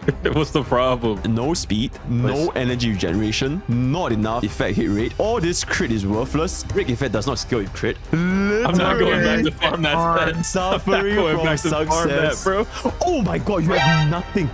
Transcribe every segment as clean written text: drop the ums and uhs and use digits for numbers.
What's the problem? No speed, no energy regeneration, not enough effect hit rate. All this crit is worthless. Break effect does not scale with crit. I'm not going back to farm that set. Suffering from success, bro. Oh my god, you have nothing.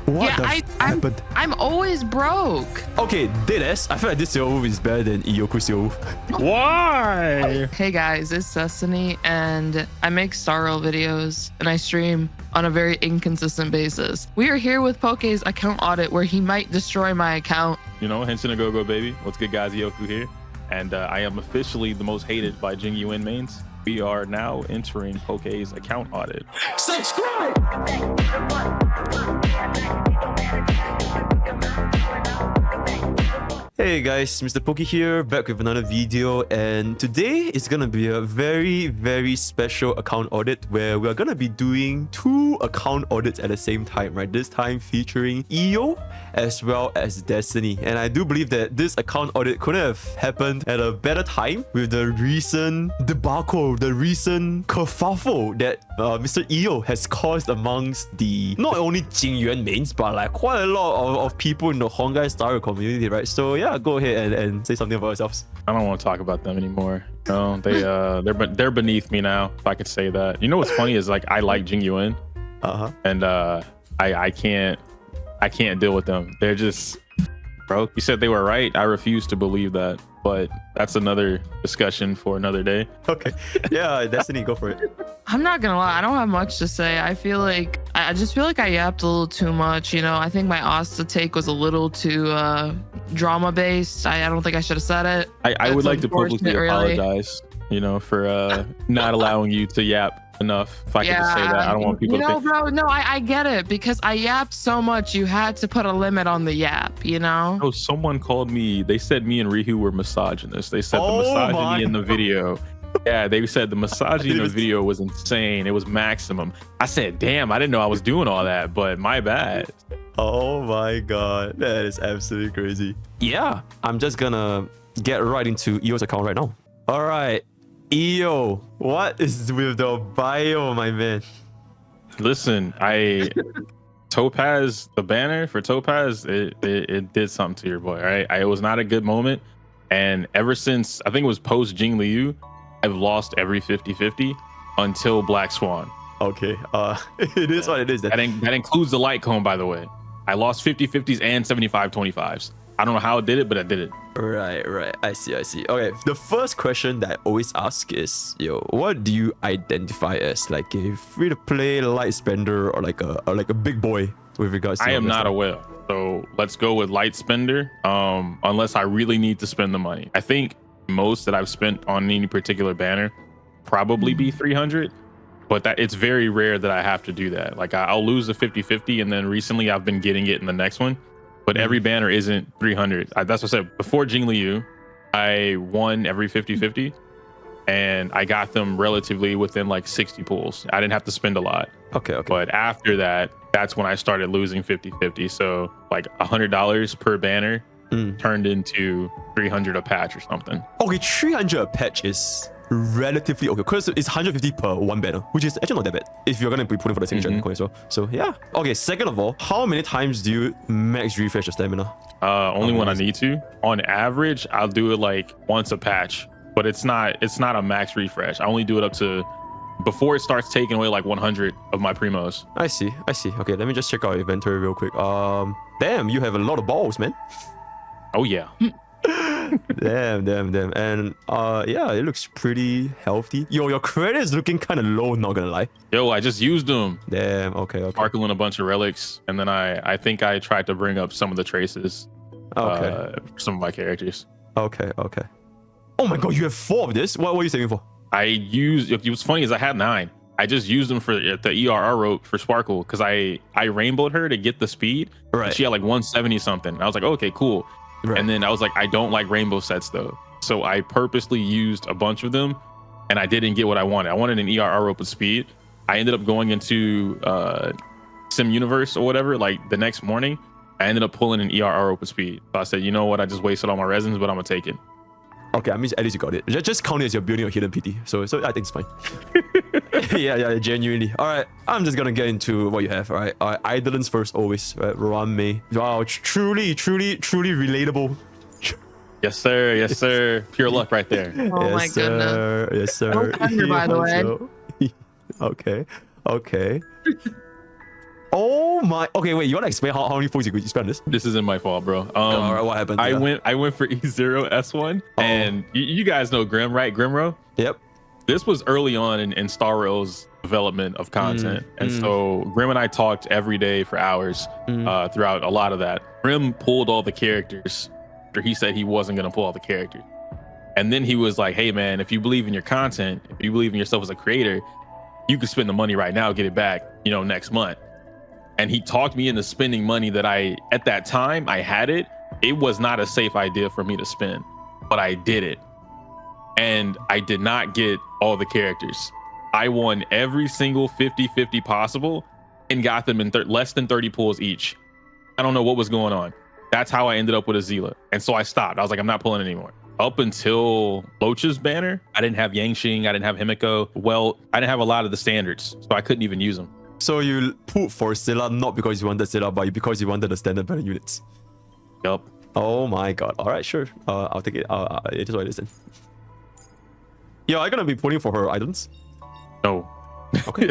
What the happened? I'm always broke. Okay, Deadass, I feel like this Seal Wolf is better than Iyokuu Seal Wolf. Why? Hey guys, it's Destiny, and I make starrail videos, and I stream on a very inconsistent basis. We are here with Pokke's account audit, where he might destroy my account. You know, Henson a go baby. What's good, guys? Iyokuu here, and I am officially the most hated by Jing Yuan mains. We are now entering Pokke's account audit. Subscribe! Hey guys, MrPokke here, back with another video, and today is gonna be a very special account audit where we're gonna be doing 2 account audits at the same time, right? This time featuring Iyo as well as Destiny, and I do believe that this account audit could have happened at a better time with the recent debacle, the recent kerfuffle that Mr. Iyo has caused amongst the not only Jing Yuan mains but like quite a lot of people in the honkaistarrail community, right? So yeah, go ahead and say something about yourselves. I don't want to talk about them anymore. No, they're beneath me now, if I could say that. You know what's funny is like I like Jing Yuan, and I can't deal with them. They're just broke. You said they were right. I refuse to believe that, but that's another discussion for another day. Okay, yeah, Destiny, go for it. I'm not gonna lie, I don't have much to say. I just feel like I yapped a little too much. You know, I think my Asta take was a little too drama based. I don't think I should have said it. I would like to publicly apologize, you know, for not allowing you to yap enough. If I could just say that, I don't want people to think. Bro, no, I get it, because I yapped so much, you had to put a limit on the yap, you know? Oh, someone called me, they said me and Rihu were misogynists. They said the misogyny in the video. Yeah, they said the misogyny in the video was insane. It was maximum. I said, damn, I didn't know I was doing all that, but my bad. Oh my god, that is absolutely crazy. Yeah, I'm just gonna get right into Iyo's account right now. All right, Iyo, what is with the bio, my man? Listen, Topaz, the banner for Topaz, it did something to your boy, all right? It was not a good moment, and ever since, I think it was post Jing Liu, I've lost every 50-50 until Black Swan. Okay, it is what it is. That includes the light cone, by the way. I lost 50-50s and 75-25s. I don't know how it did it, but I did it. Right. I see. Okay, the first question that I always ask is, what do you identify as? Like a free-to-play light spender or like a big boy with regards to... I am not aware. So let's go with light spender, unless I really need to spend the money. I think most that I've spent on any particular banner probably be 300. But it's very rare that I have to do that. Like I'll lose a 50-50, and then recently I've been getting it in the next one. But every banner isn't 300. That's what I said. Before Jing Liu, I won every 50-50, and I got them relatively within like 60 pulls. I didn't have to spend a lot. Okay. But after that, that's when I started losing 50-50. So like $100 per banner turned into 300 a patch or something. Okay, 300 a patch is relatively okay, because it's 150 per one banner, which is actually not that bad if you're gonna be putting for the signature coin as well. So yeah. Okay, second of all, how many times do you max refresh your stamina? Only when I need to. On average, I'll do it like once a patch, but it's not a max refresh. I only do it up to before it starts taking away like 100 of my primos. I see. Okay, let me just check out inventory real quick. Damn, you have a lot of balls, man. Oh yeah. damn. And yeah, it looks pretty healthy. Your credit is looking kind of low, not gonna lie. Yo, I just used them. Damn. Okay. Sparkling a bunch of relics, and then I think I tried to bring up some of the traces. For some of my characters. Okay. Oh my god, you have 4 of this? What were you saving for? It was funny is I had 9. I just used them for the ERR rope for Sparkle because I rainbowed her to get the speed. Right. She had like 170 something. I was like, okay, cool. Right. And then I was like, I don't like rainbow sets though. So I purposely used a bunch of them, and I didn't get what I wanted. I wanted an ERR rope with speed. I ended up going into Sim Universe or whatever, like the next morning. I ended up pulling an ERR rope with speed. So I said, you know what? I just wasted all my resins, but I'm gonna take it. Okay, I mean, at least you got it. Just count it as you're building a hidden PT. So I think it's fine. yeah, genuinely. All right, I'm just gonna get into what you have. All right, Eidolons first, always. Right, Ruan Mei. Wow, truly relatable. Yes, sir. Yes, sir. Pure luck right there. Oh my goodness. Yes, sir. No thunder, by the way. Okay. Oh my. Okay, wait. You wanna explain how many points you spend on this? This isn't my fault, bro. All right, what happened? I went for E0 S1, and you guys know Grim, right? Grimro. Yep. This was early on in starrail's development of content, and so Grim and I talked every day for hours throughout a lot of that. Grim pulled all the characters after he said he wasn't gonna pull all the characters, and then he was like, "Hey man, if you believe in your content, if you believe in yourself as a creator, you can spend the money right now, get it back, next month." And he talked me into spending money that at that time I had it. It was not a safe idea for me to spend, but I did it. And I did not get all the characters. I won every single 50-50 possible and got them in less than 30 pulls each. I don't know what was going on. That's how I ended up with a Seele. And so I stopped. I was like, I'm not pulling anymore. Up until Luocha's banner, I didn't have Yangxing, I didn't have Himeko. Well, I didn't have a lot of the standards, so I couldn't even use them. So you pulled for Seele not because you wanted Seele, but because you wanted the standard banner units. Yup. Oh my god. All right, sure. I'll take it. It is what it is then. Yeah, I'm gonna be pulling for her Eidolons. No. Okay.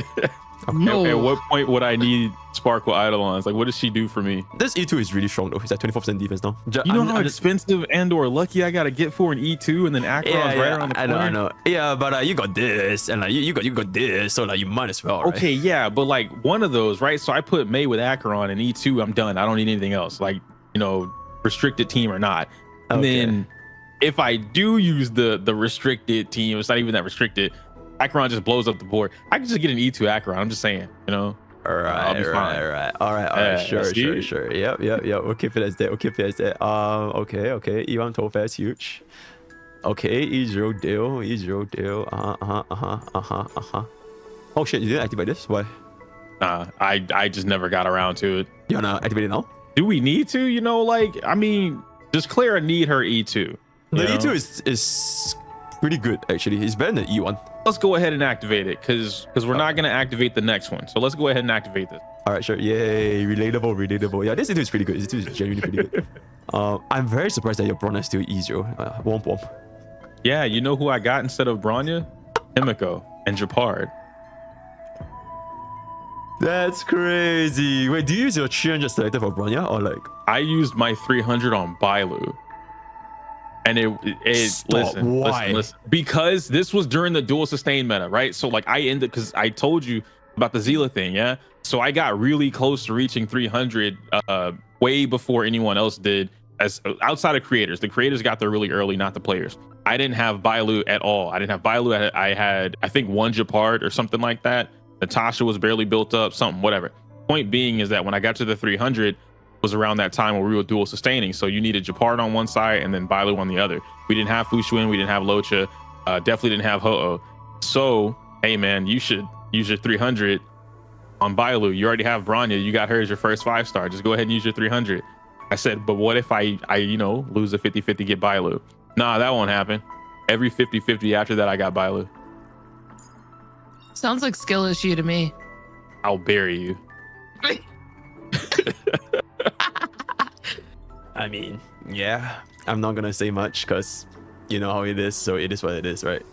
No. At what point would I need Sparkle Eidolons? Like, what does she do for me? This E2 is really strong though. It's at 24% defense now. You know how expensive and/or lucky I gotta get for an E2, and then Acheron's right around the corner. I know. Yeah, but you got this, and like you got this, so like you might as well. Right? Okay, yeah, but like one of those, right? So I put Mei with Acheron and E2. I'm done. I don't need anything else. Like, restricted team or not. And then if I do use the restricted team, it's not even that restricted. Acheron just blows up the board. I can just get an E2 Acheron. I'm just saying, All right. Sure. Yep. We'll keep it as that. Okay. Iwan Topaz, huge. Okay, E0 deal. Oh shit, you didn't activate this? Why? Nah, I just never got around to it. You wanna activate it now? Do we need to? Does Clara need her E2? The E2 is pretty good actually. It's better than E1. Let's go ahead and activate it because we're not gonna activate the next one. So let's go ahead and activate this. All right, sure. Yay, relatable. Yeah, this E2 is pretty good. This E2 is genuinely pretty good. I'm very surprised that your Bronya is still E0. Womp. Yeah, you know who I got instead of Bronya? Himeko and Japard. That's crazy. Wait, do you use your 300 selected for Bronya or like? I used my 300 on Bailu. And listen, because this was during the dual sustain meta, right? So like I ended, because I told you about the Seele thing, yeah? So I got really close to reaching 300 way before anyone else did, as outside of creators. The creators got there really early, not the players. I didn't have Bailu at all. I didn't have Bailu. I had, I think, one Japard or something like that. Natasha was barely built up, something, whatever. Point being is that when I got to the 300, was around that time where we were dual sustaining. So you needed Japard on one side and then Bailu on the other. We didn't have Xuan, we didn't have Luocha, definitely didn't have Ho-Oh. So, hey man, you should use your 300 on Bailu. You already have Bronya, you got her as your first 5-star. Just go ahead and use your 300. I said, but what if I lose a 50-50, get Bailu? Nah, that won't happen. Every 50-50 after that, I got Bailu. Sounds like skill issue to me. I'll bury you. I mean, yeah, I'm not gonna say much because you know how it is, so it is what it is, right?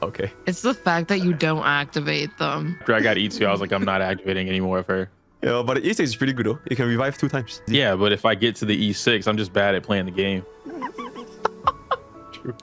Okay. It's the fact that you don't activate them. After I got E2, I was like, I'm not activating any more of her. Yeah, but the E6 is pretty good though. You can revive 2 times. Yeah, but if I get to the E6, I'm just bad at playing the game. True.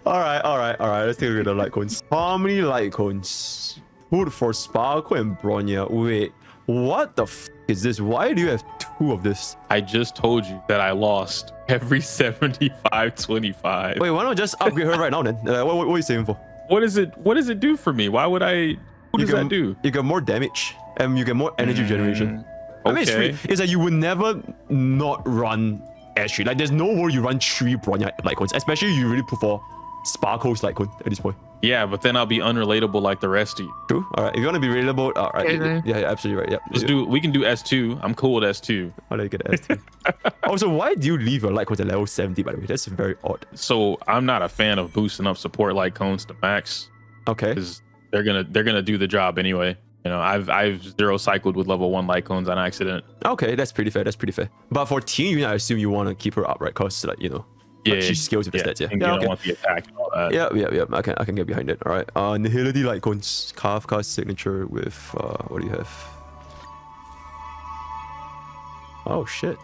All right. Let's take a look at the light cones. How many light cones? Put for Sparkle and Bronya. Wait, what the f is this? Why do you have 2 of this? I just told you that I lost every 75-25. Wait, why not just upgrade her right now then? What are you saving for? What does it do for me? Why would I? What does that do? You get more damage and you get more energy generation. I mean, it's free. It's like you would never not run S3. Like there's no way you run 3 Bronya light cones, especially you really put for Sparkle's light cone at this point. Yeah, but then I'll be unrelatable like the rest of you. True. All right. If you want to be relatable, all right. Okay. Yeah, absolutely right. Yeah. We can do S2. I'm cool with S2. How do you get S2? Also, why do you leave your light cones at level 70, by the way? That's very odd. So I'm not a fan of boosting up support light cones to max Okay. because they're gonna do the job anyway. You know, I've zero cycled with level 1 light cones on accident. Okay, that's pretty fair. That's pretty fair. But for Tingyun, I assume you want to keep her up, right? Cause like, you know, Yeah, she scales with the stats. You Yeah. don't want the attack and all that. Yeah. I can get behind it. All right. Nihility light cones. Kafka signature with what do you have? Oh shit.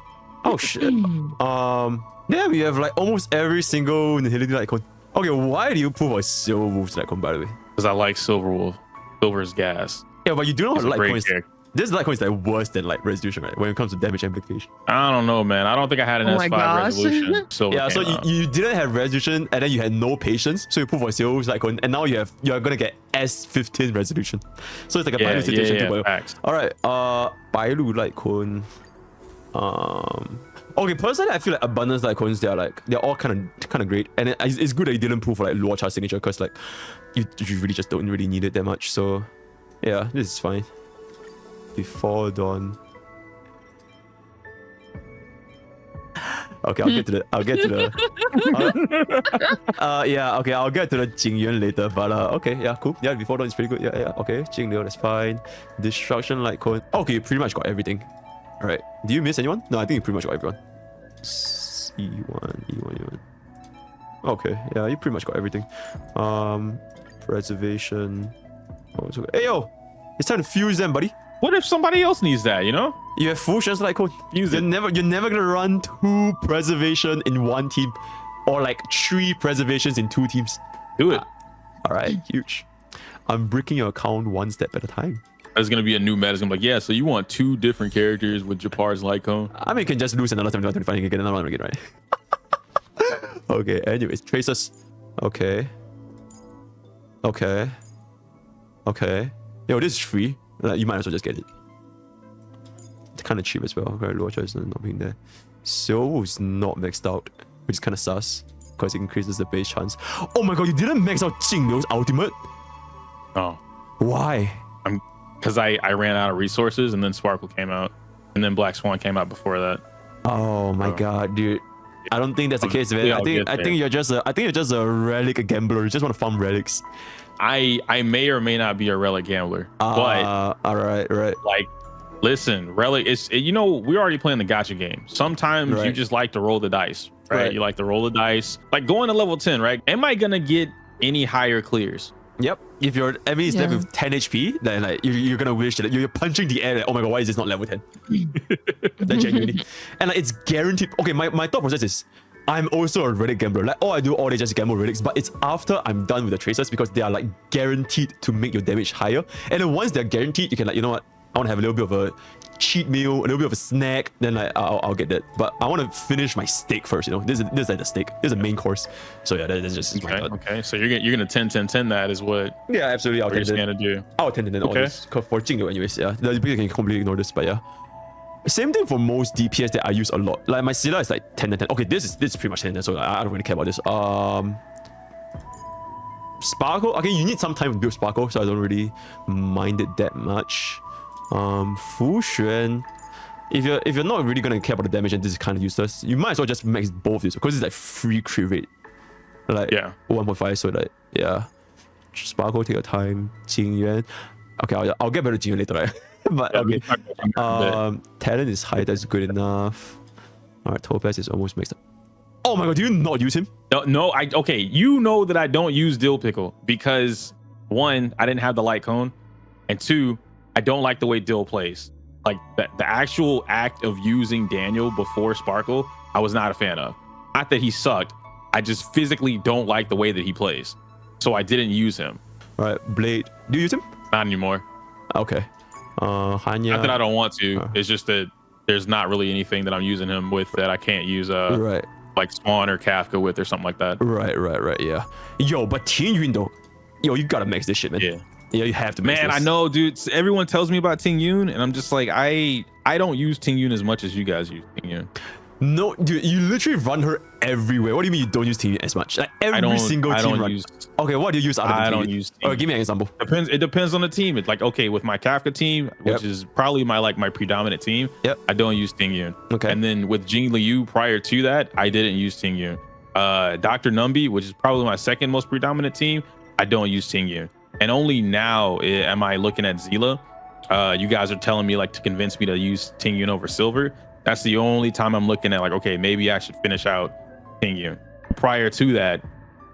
Yeah, we have like almost every single Nihility light cone. Okay, why do you pull a Silver Wolf's light cone, by the way? Because I like Silver Wolf. Silver's gas. Yeah, but you do know He's how a light great coins. character. This light coin is like worse than like resolution, right? When it comes to damage amplification. I don't know, man. I don't think I had an Oh my S5 gosh. resolution. Silver Yeah, so came out. you didn't have resolution and then you had no patience, so you put for Silver Wolf's light coin, and now you're gonna get S15 resolution. So it's like a Yeah, Bailu situation yeah, too. facts. Alright, Bailu light cone. Okay, personally, I feel like abundance light cones, they're all kind of great, and it's good that you didn't pull for like Luocha signature, because like you really just don't really need it that much. So yeah, this is fine. Before dawn. Okay, I'll get to the yeah, okay, I'll get to the Jing Yuan later, but okay, yeah, cool. Yeah, before dawn is pretty good. Yeah, okay. Jing Liu, that's fine. Destruction light cone. Okay, you pretty much got everything. Alright. Do you miss anyone? No, I think you pretty much got everyone. E1. Okay, yeah, you pretty much got everything. Preservation. Oh, it's okay. Hey yo! It's time to fuse them, buddy. What if somebody else needs that, you know? You have full chance light cone. Use You're it. never gonna run 2 preservation in one team. Or like 3 preservations in 2 teams. Do it. Alright, huge. I'm breaking your account one step at a time. There's gonna be a new meta. It's gonna be like, yeah, so you want 2 different characters with Japar's light cone? I mean, you can just lose another 75 and get another one again, right? Okay, anyways, traces. Okay. Yo, this is free. Like, you might as well just get it. It's kind of cheap as well. Okay, Luocha is not being there. So is not maxed out, which is kind of sus because it increases the base chance. Oh my god, you didn't max out Jing Liu's ultimate? Oh, Why? because I ran out of resources, and then Sparkle came out, and then Black Swan came out before that. Oh my god, dude. I don't think that's the case, man. Yeah, I think you're just a relic gambler. You just want to farm relics. I may or may not be a relic gambler, but all right. like, listen, relic is you know, we're already playing the gacha game. Sometimes you Right. just like to roll the dice, right? Right. You like to roll the dice. Like going to level 10, right? Am I gonna get any higher clears? Yep. If your enemy is left Yeah. with 10 HP, then like you're gonna wish that you're punching the air. Like, oh my god, why is this not level 10? That genuinely, and like it's guaranteed. Okay, my thought process is, I'm also a relic gambler. Like all I do all day just gamble relics, but it's after I'm done with the tracers because they are like guaranteed to make your damage higher. And then once they're guaranteed, you can like, you know what? I want to have a little bit of a cheat meal, a little bit of a snack. Then like I'll get that. But I want to finish my steak first. You know, this is like the steak. This is the main course. So yeah, that's just my thought. Okay. So you're gonna 10 that is what Yeah, absolutely. I'll you're take just that. gonna do. I'll attend all Okay. this for Jing Liu anyways. Yeah, the people can completely ignore this, but yeah. Same thing for most DPS that I use a lot. Like my Seele is like 10. Okay, this is pretty much 10, so I don't really care about this. Sparkle. Okay, you need some time to build Sparkle, so I don't really mind it that much. Fu Xuan. If you're not really gonna care about the damage and this is kind of useless, you might as well just max both this because it's like free crit rate. Like Yeah. 1.5, so like yeah. Sparkle, take your time. Jing Yuan. Okay, I'll get better to Jing Yuan later, right? But okay. Talent is high, that's good enough. Alright, Topaz is almost maxed up. Oh my god, do you not use him? No, okay. You know that I don't use Dill Pickle because 1, I didn't have the light cone, and 2, I don't like the way Dill plays. Like the actual act of using Daniel before Sparkle, I was not a fan of. Not that he sucked, I just physically don't like the way that he plays. So I didn't use him. Alright, Blade. Do you use him? Not anymore. Okay. Hanya. Not that I don't want to. It's just that there's not really anything that I'm using him with that I can't use Right. like Swan or Kafka with or something like that. Right, yeah. Yo, but Tingyun though. Yo, you gotta max this shit, man. Yeah. Yeah, you have to max Man, this. I know, dude. Everyone tells me about Tingyun, and I'm just like, I don't use Tingyun as much as you guys use Tingyun. No, dude, you literally run her everywhere. What do you mean you don't use Tingyun as much? Like every single team run. Okay, what do you use other than Tingyun? I don't use Tingyun. Or give me an example. It depends on the team. It's like, okay, with my Kafka team, which is probably my predominant team, I don't use Tingyun. Okay. And then with Jing Liu prior to that, I didn't use Tingyun. Dr. Numbi, which is probably my second most predominant team, I don't use Tingyun. And only now am I looking at Seele. You guys are telling me like to convince me to use Tingyun over Silver. That's the only time I'm looking at like, okay, maybe I should finish out Tingyun. Prior to that,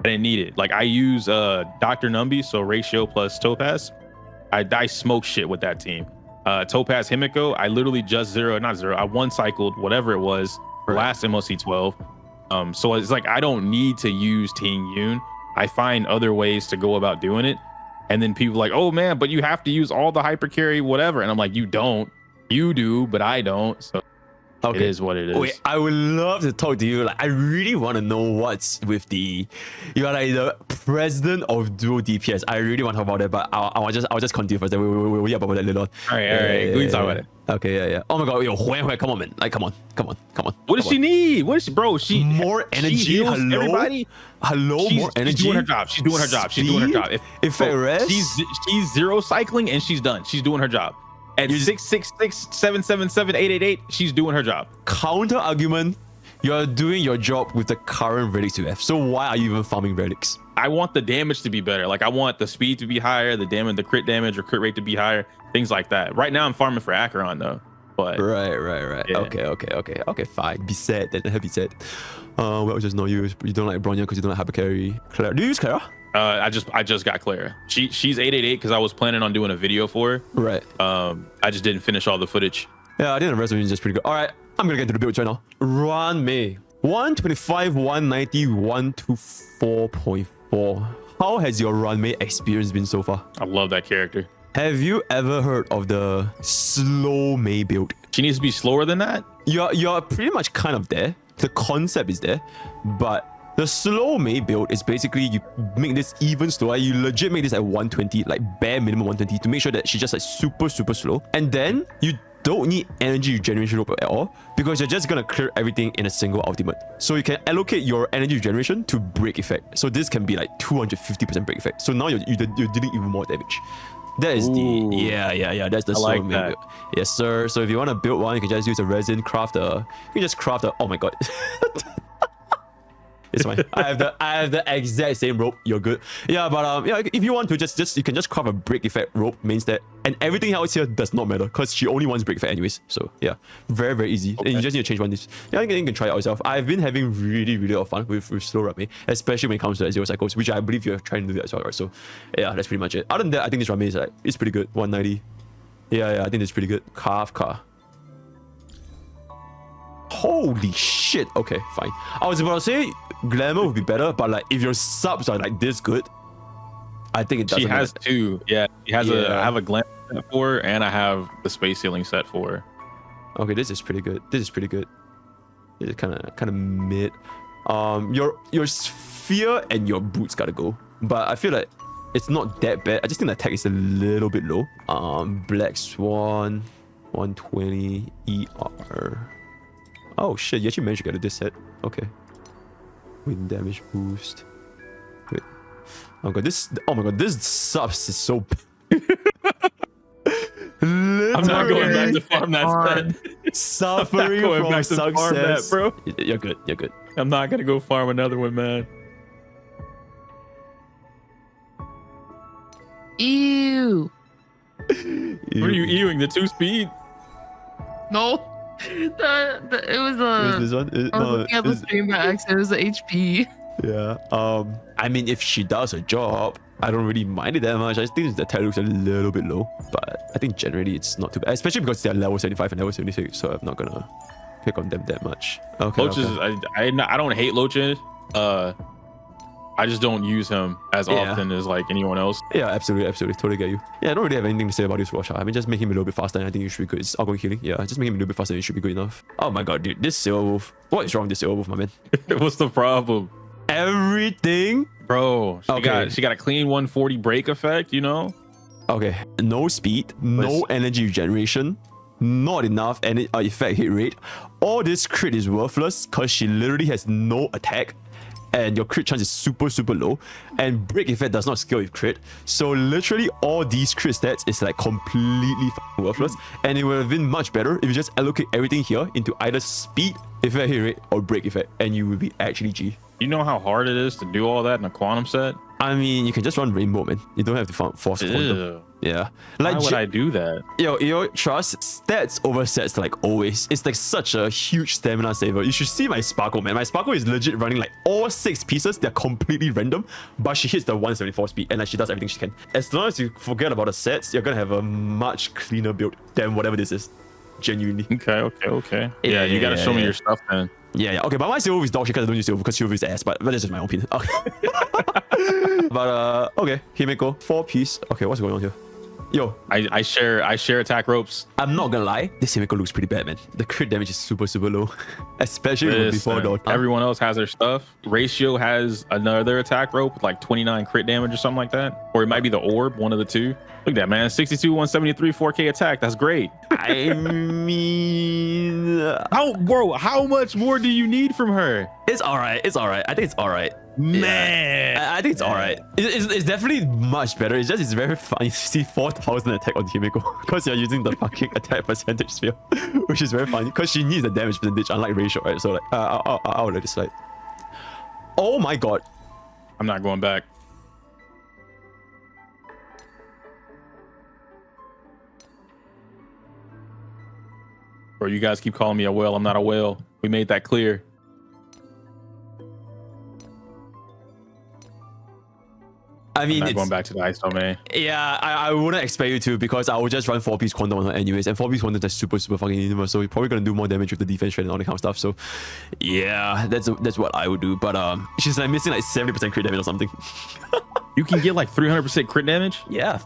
I didn't need it. Like I use Dr. Numbi, so Ratio plus Topaz. I smoke shit with that team. Topaz Himeko, I literally just I one cycled whatever it was last MOC 12. So it's like I don't need to use Tingyun. I find other ways to go about doing it. And then people are like, oh man, but you have to use all the hyper carry, whatever. And I'm like, you don't. You do, but I don't. So it is what it is. Wait, I would love to talk to you. Like, I really want to know what's with you are like the president of duo DPS. I really want to talk about that, but I'll just continue first. We'll hear about that later on. All right. We can talk about it. Okay, yeah. Oh my god, yo, Xuan, come on, man. Like, come on. What does she need? What is she, bro? She more energy. She Hello, everybody. More energy. She's doing her job. She's doing her job. If I rest, she's zero cycling and she's done. She's doing her job. At 666 777 888, she's doing her job. Counter argument. You're doing your job with the current relics you have. So why are you even farming relics? I want the damage to be better. Like I want the speed to be higher, the crit damage or crit rate to be higher, things like that. Right now I'm farming for Acheron though. But right. Yeah. Okay, fine. Be sad. Then be sad. Well, just know you don't like Bronya because you don't like hyper carry. Clara. Do you use Clara? I just got Clara. She's 888 because I was planning on doing a video for her. Right. I just didn't finish all the footage. Yeah, I think the rest of it is just pretty good. All right, I'm gonna get to the builds right now. Ruan Mei, 125, 190, 124.4. How has your Ruan Mei experience been so far? I love that character. Have you ever heard of the slow Mei build? She needs to be slower than that? You're pretty much kind of there. The concept is there, but the slow Mei build is basically you make this even slower. You legit make this at 120, like bare minimum 120 to make sure that she's just like super slow. And then you don't need energy regeneration rope at all because you're just gonna clear everything in a single ultimate. So you can allocate your energy regeneration to break effect. So this can be like 250% break effect. So now you're dealing even more damage. That is that's the slow Mei build. Yes, sir. So if you want to build one, you can just use a resin crafter. You can just craft a. Oh my god. It's fine. I have the exact same rope. You're good. Yeah, but if you want to you can just craft a break effect rope main stat, and everything else here does not matter because she only wants break effect anyways. So yeah, very easy. Okay. And you just need to change one of these. Yeah, I think you can try it out yourself. I've been having really a lot of fun with slow Ruan Mei, especially when it comes to zero cycles, which I believe you're trying to do that as well, right? So yeah, that's pretty much it. Other than that, I think this Ruan Mei is it's pretty good. 190. Yeah, I think it's pretty good. Kafka. Holy shit. Okay, fine. I was about to say glamour would be better, but like if your subs are like this good, I think it doesn't. She has two. Yeah, she has I have a glamour set for her, and I have the space healing set for her. Okay, this is pretty good. This is kind of mid. Your sphere and your boots gotta go, but I feel like it's not that bad. I just think the attack is a little bit low. Black Swan, 120 ER. Oh shit, you actually managed to get this set. Okay. Wind damage boost. Wait. Oh my god, this subs is so I'm not going back to farm that set. Suffering from success. Bro. You're good. I'm not gonna go farm another one, man. Ew. What are you ewing? The 2-speed? No. It was Where's this one? I was looking at the stream by accident. It was the HP. Yeah. I mean, if she does her job, I don't really mind it that much. I think the attack looks a little bit low, but I think generally it's not too bad, especially because they're level 75 and level 76, so I'm not gonna pick on them that much. Okay. Luocha, I don't hate Luocha. I just don't use him as often as like anyone else. Yeah, absolutely. Totally get you. Yeah, I don't really have anything to say about this Luocha. I mean, just make him a little bit faster and I think you should be good. It's outgoing healing. Yeah, just make him a little bit faster and it should be good enough. Oh my god, dude. This Silver Wolf. What is wrong with this Silver Wolf, my man? What's the problem? Everything? Bro, she got a clean 140 break effect, you know? Okay. No speed, no energy regeneration, not enough and effect hit rate, or this crit is worthless because she literally has no attack and your crit chance is super low, and break effect does not scale with crit. So literally all these crit stats is like completely worthless, and it would have been much better if you just allocate everything here into either speed, effect hit rate, or break effect, and you will be actually G. You know how hard it is to do all that in a quantum set? I mean, you can just run rainbow, man. You don't have to force quantum. Ew. Yeah. Why would I do that? Yo, trust stats over sets like always. It's like such a huge stamina saver. You should see my Sparkle, man. My Sparkle is legit running like all 6 pieces. They're completely random, but she hits the 174 speed and like she does everything she can. As long as you forget about the sets, you're gonna have a much cleaner build than whatever this is. Genuinely. Okay. Yeah, you gotta show me your stuff then. Yeah. Okay, but my silver is dog shit because I don't use silver because silver is ass, but that's just my own opinion. Okay. But okay, Himeko, 4 piece. Okay, what's going on here? Yo, I share attack ropes. I'm not gonna lie, this Himeko looks pretty bad, man. The crit damage is super low, especially before dawn. Everyone else has their stuff. Ratio has another attack rope with like 29 crit damage or something like that, or it might be the orb, one of the two. Look at that, man. 62, 173, 4K attack. That's great. I mean, how much more do you need from her? It's all right. I think it's all right. Man, yeah. I think it's all right. It's definitely much better. It's very funny to see 4,000 attack on Himeko because you're using the fucking attack percentage sphere, which is very funny because she needs the damage percentage unlike Ratio, right? So like, I'll let it slide. Oh my god. I'm not going back. Bro, you guys keep calling me a whale. I'm not a whale. We made that clear. I mean, I'm not going back to the ice domain. Yeah, I wouldn't expect you to because I would just run 4-piece quantum on her anyways, and 4-piece quantum is super fucking universe, so you're probably gonna do more damage with the defense trade and all that kind of stuff. So yeah, that's what I would do. But she's like missing like 70% crit damage or something. You can get like 300% crit damage? Yeah.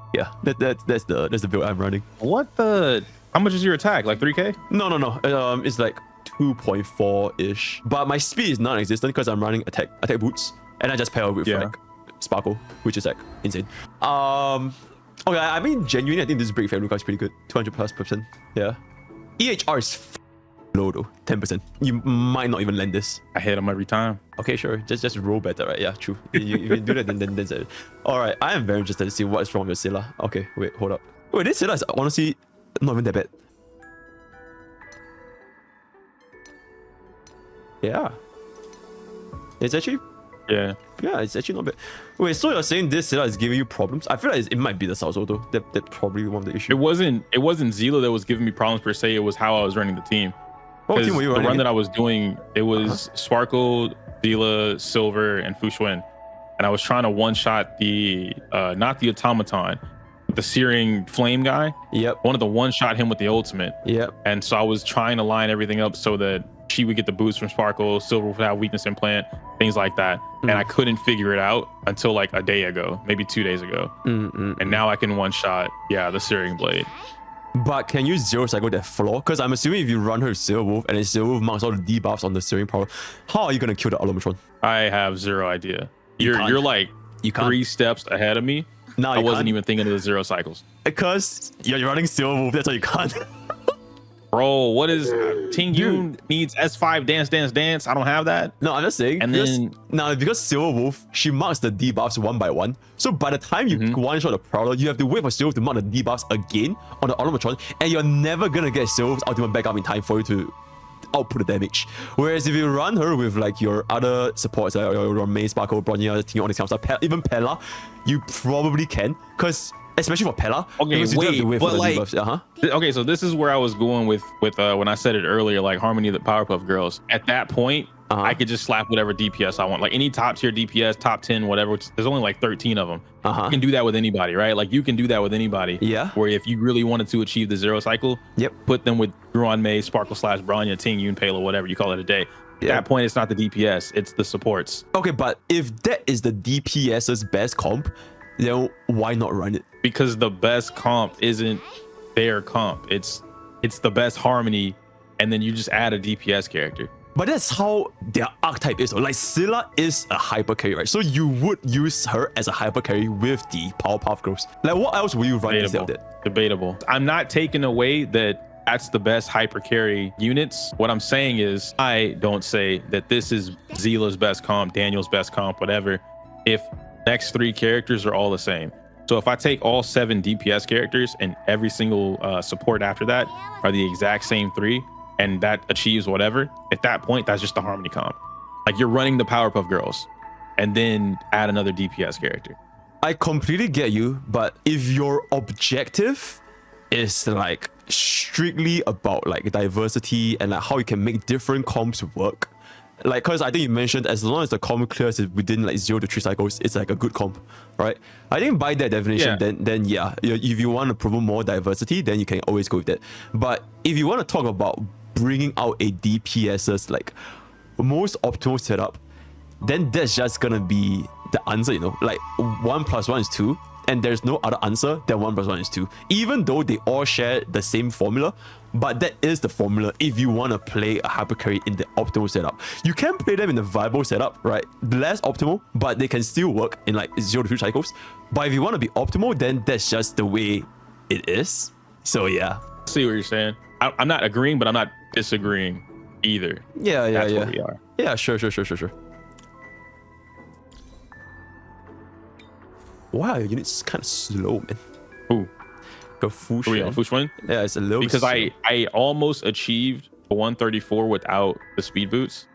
That's the build I'm running. What the? How much is your attack? Like 3K? No. It's like 2.4-ish. But my speed is non-existent because I'm running attack boots, and I just pair with like Sparkle, which is like insane. Okay, I mean genuinely, I think this break effect Luka is pretty good. 200+%. Yeah. EHR is low though, 10%. You might not even land this. I hit him every time. Okay, sure. Just roll better, right? Yeah, true. If you do that, then that's it. All right, I am very interested to see what is wrong with Seele. Okay, wait, hold up. Wait, this Seele is honestly not even that bad. Yeah. It's actually... Yeah, it's actually not bad. Wait, so you're saying this Seele is giving you problems? I feel like it might be the Salzo though. That's probably one of the issues. It wasn't Zila that was giving me problems per se. It was how I was running the team. What team were you running? The run that I was doing, it was Sparkle, Zila, Silver, and Xuan. And I was trying to one-shot the, not the automaton, but the searing flame guy. Yep. Wanted to one-shot him with the ultimate. Yep. And so I was trying to line everything up so that she would get the boost from Sparkle, Silver would have weakness implant, things like that. And I couldn't figure it out until like a day ago, maybe 2 days ago. And now I can one-shot, the Searing Blade. But can you zero cycle that flaw? Because I'm assuming if you run her Silver Wolf and then Silver Wolf marks all the debuffs on the Searing power, how are you going to kill the Automatron? I have zero idea. You're like 3 steps ahead of me. No, I wasn't even thinking of the 0 cycles. Because you're running Silver Wolf, that's why you can't. Bro, what is Tingyun needs S5 dance? I don't have that. No, I'm just saying. And because Silver Wolf, she marks the debuffs one by one. So by the time you one shot the Prowler, you have to wait for Silver Wolf to mark the debuffs again on the Automatron, and you're never gonna get Silver Wolf's ultimate back up in time for you to output the damage. Whereas if you run her with like your other supports, like your Ruan Mei, Sparkle, Bronya, Tingyun, all this kind of stuff, even Pella, you probably can, because especially for Pella. Okay, wait, but like, okay, so this is where I was going with when I said it earlier, like Harmony of the Powerpuff Girls. At that point, I could just slap whatever DPS I want, like any top tier DPS, top 10, whatever. Which, there's only like 13 of them. You can do that with anybody, right? Like you can do that with anybody. Yeah. Where if you really wanted to achieve the 0 cycle, put them with Ruan Mei, Sparkle / Bronya, Tingyun, Pela, whatever you call it a day. At that point, it's not the DPS, it's the supports. Okay, but if that is the DPS's best comp, then why not run it? Because the best comp isn't their comp. It's the best Harmony, and then you just add a DPS character. But that's how their archetype is. Like Seele is a hyper carry, right? So you would use her as a hyper carry with the Powerpuff Girls. Like what else will you run instead of that? Debatable. I'm not taking away that that's the best hyper carry units. What I'm saying is I don't say that this is Zila's best comp, Daniel's best comp, whatever, if next 3 characters are all the same. So if I take all 7 DPS characters and every single support after that are the exact same 3 and that achieves whatever, at that point, that's just the harmony comp. Like you're running the Powerpuff Girls and then add another DPS character. I completely get you, but if your objective is like strictly about like diversity and like how you can make different comps work, like, because I think you mentioned as long as the comp clears is within like 0 to 3 cycles, it's like a good comp, right? I think by that definition, then yeah, if you want to promote more diversity, then you can always go with that. But if you want to talk about bringing out a DPS's like most optimal setup, then that's just gonna be the answer, you know, like 1 + 1 is 2, and there's no other answer than 1 + 1 is 2, even though they all share the same formula. But that is the formula if you want to play a hyper carry in the optimal setup. You can play them in the viable setup, right? Less optimal, but they can still work in like 0 to 3 cycles. But if you want to be optimal, then that's just the way it is. So yeah. I see what you're saying. I'm not agreeing, but I'm not disagreeing either. Yeah, That's what we are. Yeah, sure. Wow, your unit's kind of slow, man. Ooh. Go full Are we on Xuan? Yeah, it's a little Because slow. I almost achieved a 134 without the speed boots.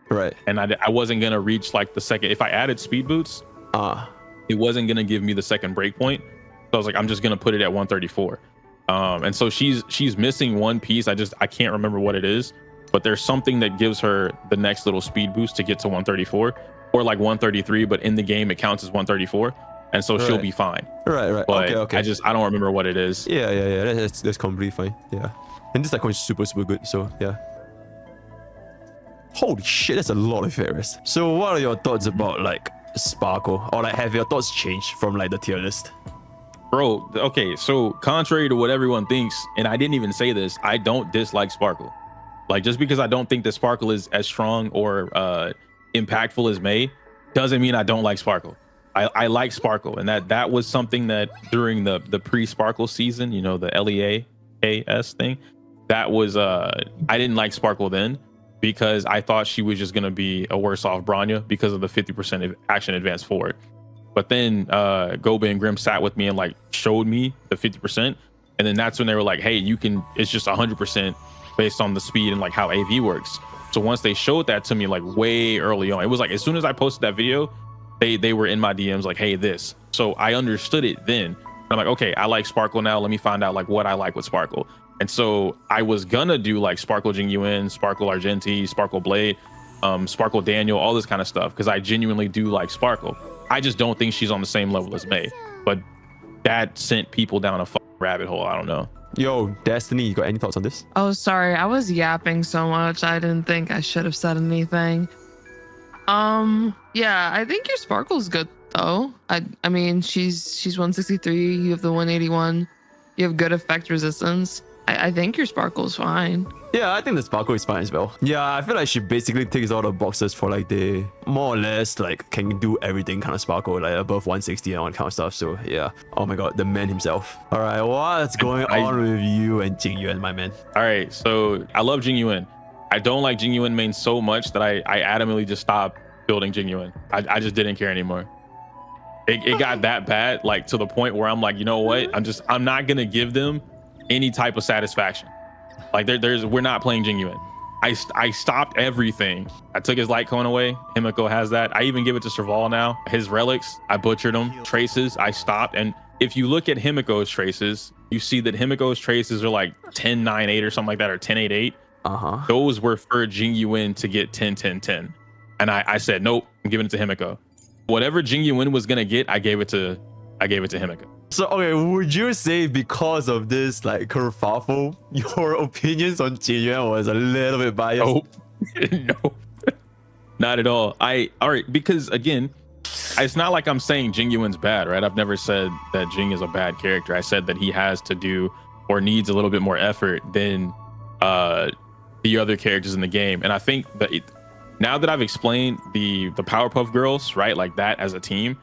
Right. And I wasn't going to reach like the second. If I added speed boots, it wasn't going to give me the second breakpoint. So I was like, I'm just going to put it at 134. And so she's missing one piece. I can't remember what it is, but there's something that gives her the next little speed boost to get to 134 or like 133, but in the game it counts as 134. And so she'll be fine. Right. But Okay. I don't remember what it is. Yeah. That's completely fine. Yeah. And this icon is super good. So yeah. Holy shit, that's a lot of areas. So what are your thoughts about like Sparkle? Or like have your thoughts changed from like the tier list? Bro, okay, so contrary to what everyone thinks, and I didn't even say this, I don't dislike Sparkle. Like just because I don't think that Sparkle is as strong or impactful as Mei doesn't mean I don't like Sparkle. I like Sparkle, and that was something that during the pre-Sparkle season, you know, the LEAS thing, that was I didn't like Sparkle then because I thought she was just gonna be a worse off Bronya because of the 50% action advance forward. But then Goba and Grim sat with me and like showed me the 50%, and then that's when they were like, hey, you can, it's just 100% based on the speed and like how AV works. So once they showed that to me like way early on, it was like as soon as I posted that video, they were in my DMs like, hey, this. So I understood it then. I'm like, okay, I like Sparkle now. Let me find out like what I like with Sparkle. And so I was gonna do like Sparkle Jing Yuan, Sparkle Argenti, Sparkle Blade, Sparkle Daniel, all this kind of stuff, because I genuinely do like Sparkle. I just don't think she's on the same level as Mei. But that sent people down a rabbit hole. I don't know. Yo, Destiny, you got any thoughts on this? Oh, sorry. I was yapping so much. I didn't think I should have said anything. Yeah, I think your Sparkle's good though. I mean, she's 163. You have the 181. You have good effect resistance. I think your Sparkle's fine. Yeah, I think the Sparkle is fine as well. Yeah, I feel like she basically ticks all the boxes for like the more or less like can do everything kind of Sparkle, like above 160 and all that kind of stuff. So yeah. Oh my god, the man himself. All right, what's going on with you and Jing Yuan, my man? All right, so I love Jing Yuan. I don't like Jing Yuan main so much that I adamantly just stopped building Jing Yuan. I just didn't care anymore. It got that bad, like to the point where I'm like, you know what? I'm not gonna give them any type of satisfaction. Like we're not playing Jing Yuan. I stopped everything. I took his light cone away. Himeko has that. I even give it to Serval now. His relics, I butchered them. Traces, I stopped. And if you look at Himeko's traces, you see that Himeko's traces are like 10-9-8 or something like that, or 10-8-8. Those were for Jing Yuan to get 10-10-10. And I said, nope, I'm giving it to Himeko. Whatever Jing Yuan was gonna get, I gave it to Himeko. So okay, would you say because of this like kerfuffle, your opinions on Jing Yuan was a little bit biased? Nope. No, not at all. All right, because again, it's not like I'm saying Jing Yuan's bad, right? I've never said that Jing is a bad character. I said that he has to do or needs a little bit more effort than the other characters in the game. And I think that now that I've explained the Powerpuff Girls, right, like that as a team,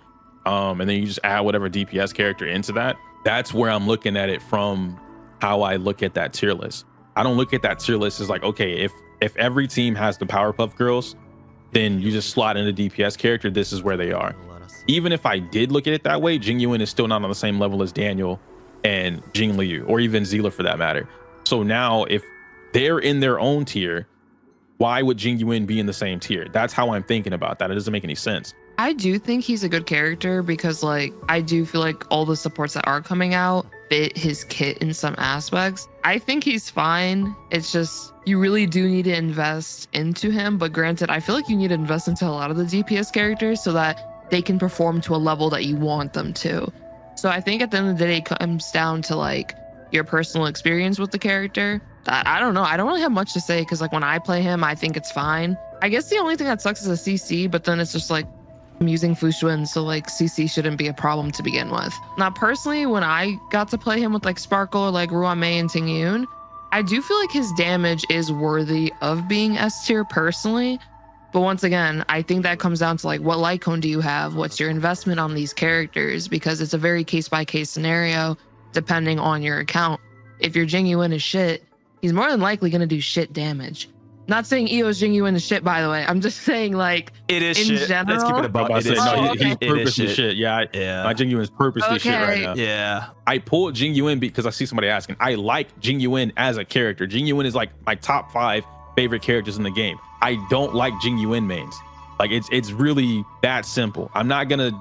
and then you just add whatever DPS character into that, that's where I'm looking at it from how I look at that tier list. I don't look at that tier list as like, okay, if every team has the Powerpuff Girls, then you just slot in a DPS character, this is where they are. Even if I did look at it that way, Jing Yuan is still not on the same level as Daniel and Jing Liu, or even Seele for that matter. So now if they're in their own tier, why would Jing Yuan be in the same tier? That's how I'm thinking about that. It doesn't make any sense. I do think he's a good character because like I do feel like all the supports that are coming out fit his kit in some aspects. I think he's fine. It's just you really do need to invest into him. But granted, I feel like you need to invest into a lot of the DPS characters so that they can perform to a level that you want them to. So I think at the end of the day, it comes down to like your personal experience with the character. I don't know. I don't really have much to say because like when I play him, I think it's fine. I guess the only thing that sucks is a CC, but then it's just like I'm using Xuan, so like CC shouldn't be a problem to begin with. Now, personally, when I got to play him with like Sparkle or like Ruan Mei and Tingyun, I do feel like his damage is worthy of being S tier personally. But once again, I think that comes down to like what light cone do you have? What's your investment on these characters? Because it's a very case by case scenario depending on your account. If your Jing Yuan is shit, he's more than likely going to do shit damage. Not saying Iyo's Jing Yuan is shit, by the way. I'm just saying, like, It is in shit. general. Let's keep it about it. Is No, shit. he's It is purposely shit. Yeah, my Jing Yuan is purposely shit right now. Yeah. I pulled Jing Yuan because I see somebody asking. I like Jing Yuan as a character. Jing Yuan is like my top 5 favorite characters in the game. I don't like Jing Yuan mains. Like it's really that simple. I'm not gonna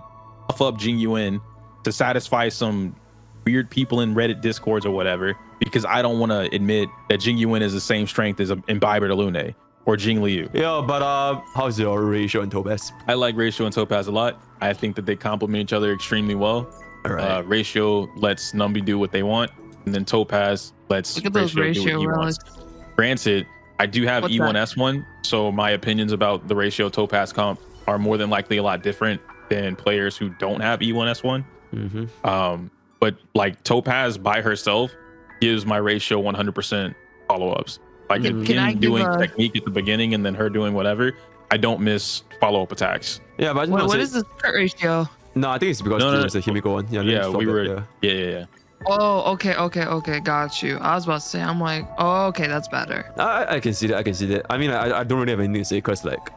buff up Jing Yuan to satisfy some weird people in Reddit discords or whatever, because I don't want to admit that Jing Yuan is the same strength as Imbiber to Lune or Jing Liu. Yeah, but how's your Ratio and Topaz? I like Ratio and Topaz a lot. I think that they complement each other extremely well. All right. Ratio lets Numby do what they want, and then Topaz lets Look at those Ratio do what he relics. wants. Granted, I do have What's E1 that? S1, so my opinions about the Ratio Topaz comp are more than likely a lot different than players who don't have E1 S1. Mm-hmm. But like Topaz by herself gives my Ratio 100% follow-ups. Like Can him I give doing a- technique at the beginning and then her doing whatever, I don't miss follow-up attacks. Yeah, but I just What, want what to is say, the crit ratio? no, I think it's because No, it's a Himeko one. Yeah, Yeah, stop we that, were. Yeah. Oh, okay, got you. I was about to say, I'm like, oh, okay, that's better. I can see that. I mean, I don't really have anything to say because like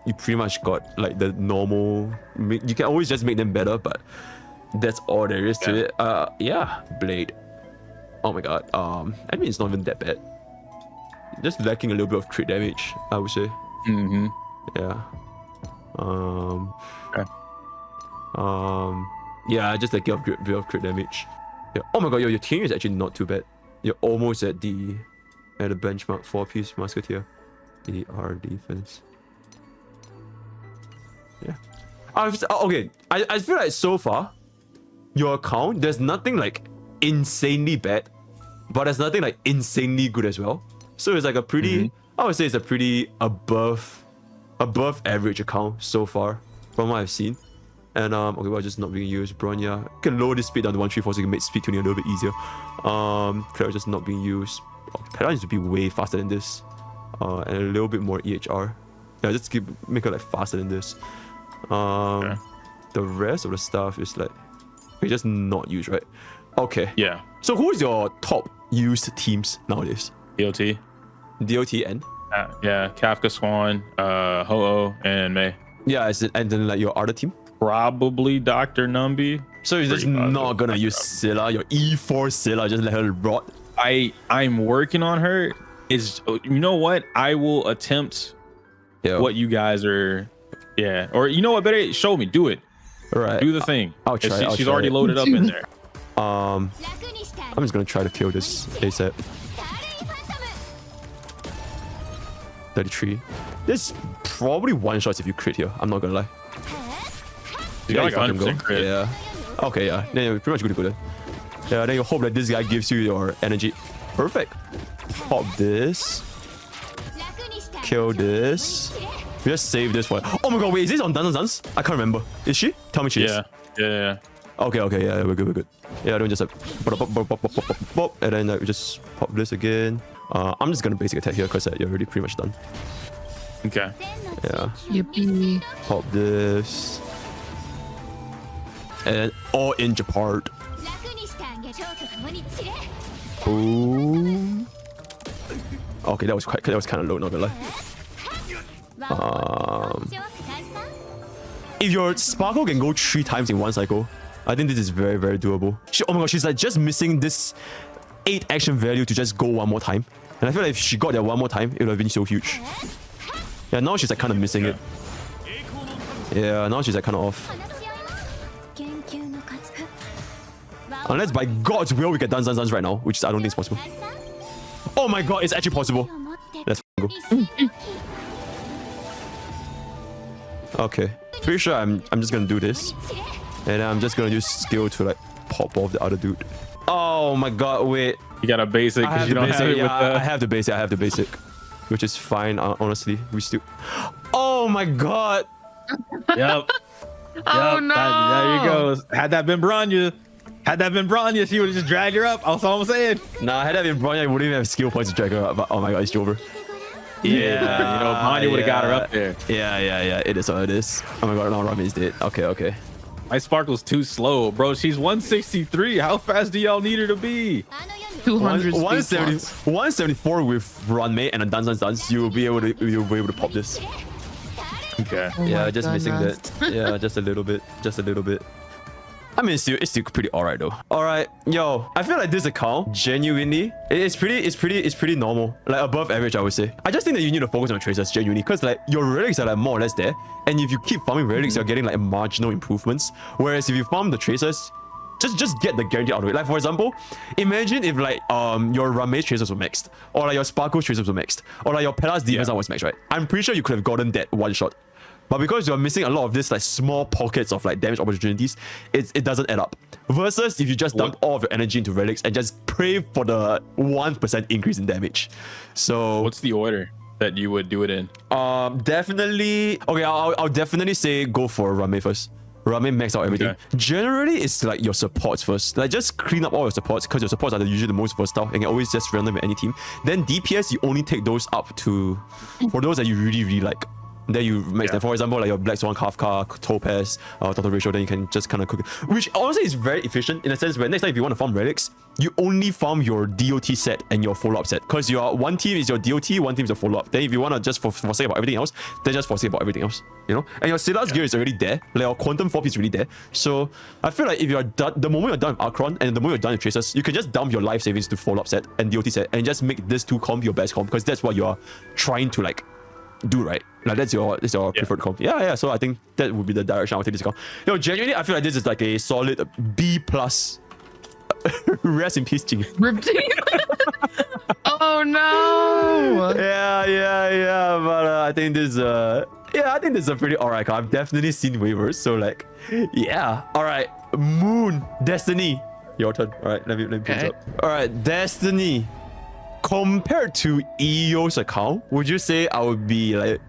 you pretty much got like the normal. You can always just make them better, but that's all there is to it. Yeah, Blade. Oh my god. I mean, it's not even that bad. Just lacking a little bit of crit damage, I would say. Mm-hmm. Yeah. Okay. Yeah, just like a bit of crit damage. Yeah. Oh my god, your team is actually not too bad. You're almost at the benchmark 4-piece musketeer. AR defense. Yeah. Okay. I feel like so far, your account, there's nothing like insanely bad, but there's nothing like insanely good as well. So it's like a pretty, I would say it's a pretty above average account so far from what I've seen. And okay, well, just not being used. Bronya, you can lower this speed down to 134 so you can make speed tuning a little bit easier. Clara just not being used. Clara needs to be way faster than this. And a little bit more EHR. Yeah, just make her like faster than this. The rest of the stuff is like we just not used, right? Okay. Yeah. So who is your top used teams nowadays? DOT. DOT and? Yeah. Kafka, Swan, Ho-Oh, and Mei. Yeah, and then like your other team? Probably Dr. Numby. So you're just not gonna use Seele, your E4 Seele, just let her rot? I'm working on her. You know what? I will attempt what you guys are. Yeah. Or you know what? Better show me. Do it. All right. Do the thing. I'll try. She's already loaded up in there. I'm just gonna try to kill this ASAP. 33. This probably one shots if you crit here. I'm not gonna lie. You got like if I can 100% crit. Yeah. Okay, yeah. Then you're pretty much good to go then. Yeah, then you hope that this guy gives you your energy. Perfect. Pop this. Kill this. We just save this one. Oh my god, wait, is this on Dance? I can't remember. Is she? Tell me she is. Yeah. Okay, yeah, we're good. Yeah, then just like pop, and then like we just pop this again. I'm just gonna basic attack here because you're already pretty much done. Okay. Yeah. Yippee. Pop this. And all in Japard. Boom. Okay, that was kind of low, not gonna lie. If your sparkle can go 3 times in one cycle, I think this is very, very doable. Oh my god, she's like just missing this 8 action value to just go one more time. And I feel like if she got that one more time, it would have been so huge. Yeah, now she's like kind of missing it. Yeah, now she's like kind of off. Unless by God's will we get dance right now, which I don't think is possible. Oh my god, it's actually possible. Let's go. Okay, pretty sure I'm just gonna do this, and I'm just gonna use skill to like pop off the other dude. Oh my god, wait. You got a basic because you don't have it with the... I have the basic, which is fine. Honestly, we still. Oh my god. Yep. Oh no! There you go. Had that been Bronya, she would have just dragged her up. That's all I'm saying. Nah, had that been Bronya, I wouldn't even have skill points to drag her up. But oh my god, it's over. Yeah, Bronya would have got her up there. Yeah. It is what it is. Oh my god, now Ruan Mei is dead. Okay. My sparkle's too slow, bro. She's 163. How fast do y'all need her to be? 200 174 with Ruan Mei and a dance. You'll be able to pop this. Okay. Oh Yeah, my just missing goodness. that. Yeah, just a little bit. I mean, it's still pretty alright though. Alright, yo, I feel like this account genuinely, it's pretty normal, like above average, I would say. I just think that you need to focus on tracers genuinely, because like your relics are like more or less there, and if you keep farming relics, you're getting like marginal improvements. Whereas if you farm the tracers, just get the guarantee out of it. Like for example, imagine if like your Ruan Mei tracers were maxed, or like your Sparkle tracers were maxed, or like your Pelas defense was maxed, right? I'm pretty sure you could have gotten that one shot. But because you're missing a lot of this like small pockets of like damage opportunities, it doesn't add up. Versus if you just dump all of your energy into relics and just pray for the 1% increase in damage. So What's the order that you would do it in? definitely. Okay, I'll definitely say go for Ruan Mei first. Ruan Mei max out everything. Okay. Generally, it's like your supports first. Like just clean up all your supports, because your supports are usually the most versatile and can always just run them with any team. Then DPS, you only take those up to for those that you really like. Then you max them. For example, like your Black Swan, Kafka, Topaz, Total Ratio, then you can just kind of cook it. Which honestly is very efficient in a sense where next time if you want to farm relics, you only farm your DOT set and your follow-up set. Because your one team is your DOT, one team is your follow-up. Then if you want to just forsake about everything else, then just forsake about everything else. You know? And your Seele's gear is already there. Like your Quantum 4 is already there. So I feel like if you're done, the moment you're done with Archron and the moment you're done with Tracers, you can just dump your life savings to follow-up set and DOT set and just make this two comp your best comp, because that's what you're trying to like do, right? Like that's your preferred comp. Yeah. So I think that would be the direction I'll take this account. Yo, genuinely, I feel like this is like a solid B+. Rest in peace, Jing. Ripped. Oh no! Yeah. But I think this I think this is a pretty alright card. I've definitely seen waivers, so like, yeah. Alright, Moon, Destiny. Your turn. Alright, let me put this up. Alright, Destiny. Compared to Iyo's account, would you say I would be like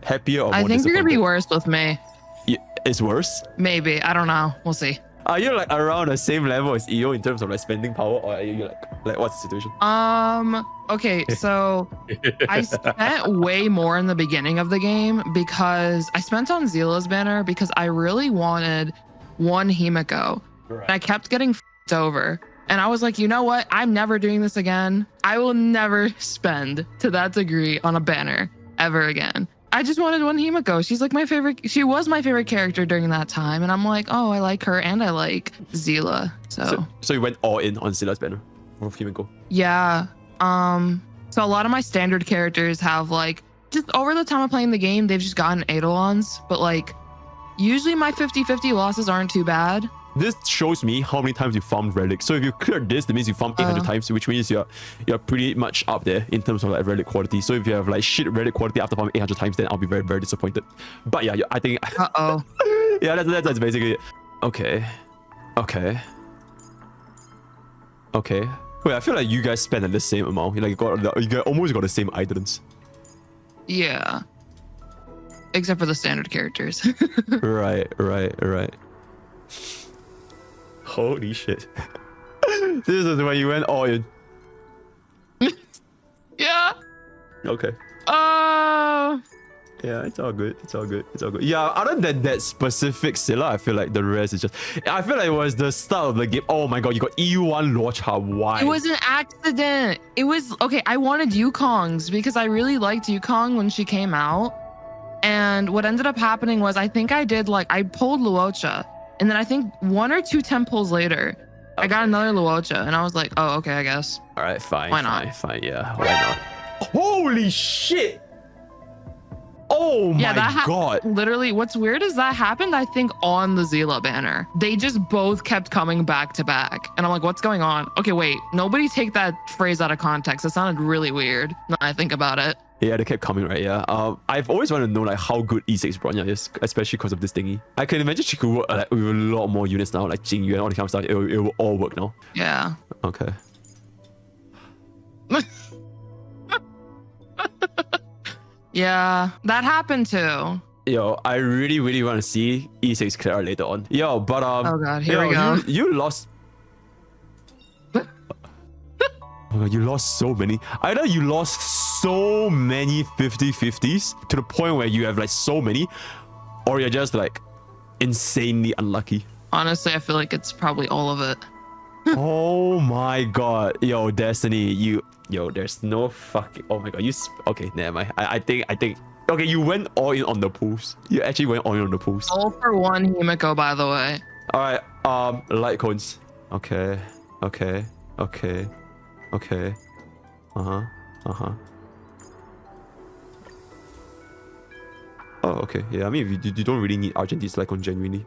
happier or more I think you're gonna be disappointed? worse with me. Yeah, it's worse? Maybe. I don't know. We'll see. Are you like around the same level as Iyo in terms of like spending power, or are you like what's the situation? Okay, so I spent way more in the beginning of the game because I spent on Seele's banner because I really wanted one Himeko. Right. And I kept getting f***ed over. And I was like, you know what? I'm never doing this again. I will never spend to that degree on a banner ever again. I just wanted one Himeko. She's like my favorite. She was my favorite character during that time. And I'm like, oh, I like her and I like Seele. So you went all in on Seele's banner for Himeko. yeah. So a lot of my standard characters have like, just over the time of playing the game, they've just gotten Eidolons. But like, usually my 50-50 losses aren't too bad. This shows me how many times you farmed relics. So if you cleared this, that means you farmed 800 times, which means you're pretty much up there in terms of like relic quality. So if you have like shit relic quality after farming 800 times, then I'll be very, very disappointed. But yeah, I think yeah, that's basically it. Okay. Wait, I feel like you guys spent the same amount. You guys almost got the same Eidolons. Yeah. Except for the standard characters. Right. Holy shit. This is when you went all in. Yeah. Okay. Yeah, it's all good. It's all good. It's all good. Yeah, other than that specific Seele, I feel like the rest is just... I feel like it was the start of the game. Oh my god, you got Yuan Luocha. Why? It was an accident. It was okay. I wanted Yukong's because I really liked Yukong when she came out. And what ended up happening was I think I did like I pulled Luocha, and then I think 1 or 2 temples later, I got another Luocha, and I was like, oh, okay, I guess. All right, fine. Why not? Fine, yeah. Why not? Holy shit! Oh Yeah, my god. Literally, what's weird is that happened, I think, on the Seele banner. They just both kept coming back to back. And I'm like, what's going on? Okay, wait. Nobody take that phrase out of context. It sounded really weird now I think about it. Yeah, they kept coming, right? Yeah. I've always wanted to know like how good E6 Bronya is, especially because of this thingy. I can imagine she could work like with a lot more units now, like Jing Yuan and all that kind of stuff. It will all work now. Yeah. Okay. Yeah, that happened too. Yo, I really want to see E6 Clara later on. Yo, but Oh god, here we go. You lost. Oh my god, you lost so many. Either you lost so many 50-50s to the point where you have like so many, or you're just like insanely unlucky. Honestly, I feel like it's probably all of it. Oh my god. Yo, Destiny, yo, there's no fucking... Oh my god, okay, never mind. I think... Okay, you went all in on the pools. You actually went all in on the pools. All for one Himeko, by the way. Alright, light cones. Okay. Uh-huh. Oh, okay. Yeah, I mean, you don't really need Argentines light cone genuinely.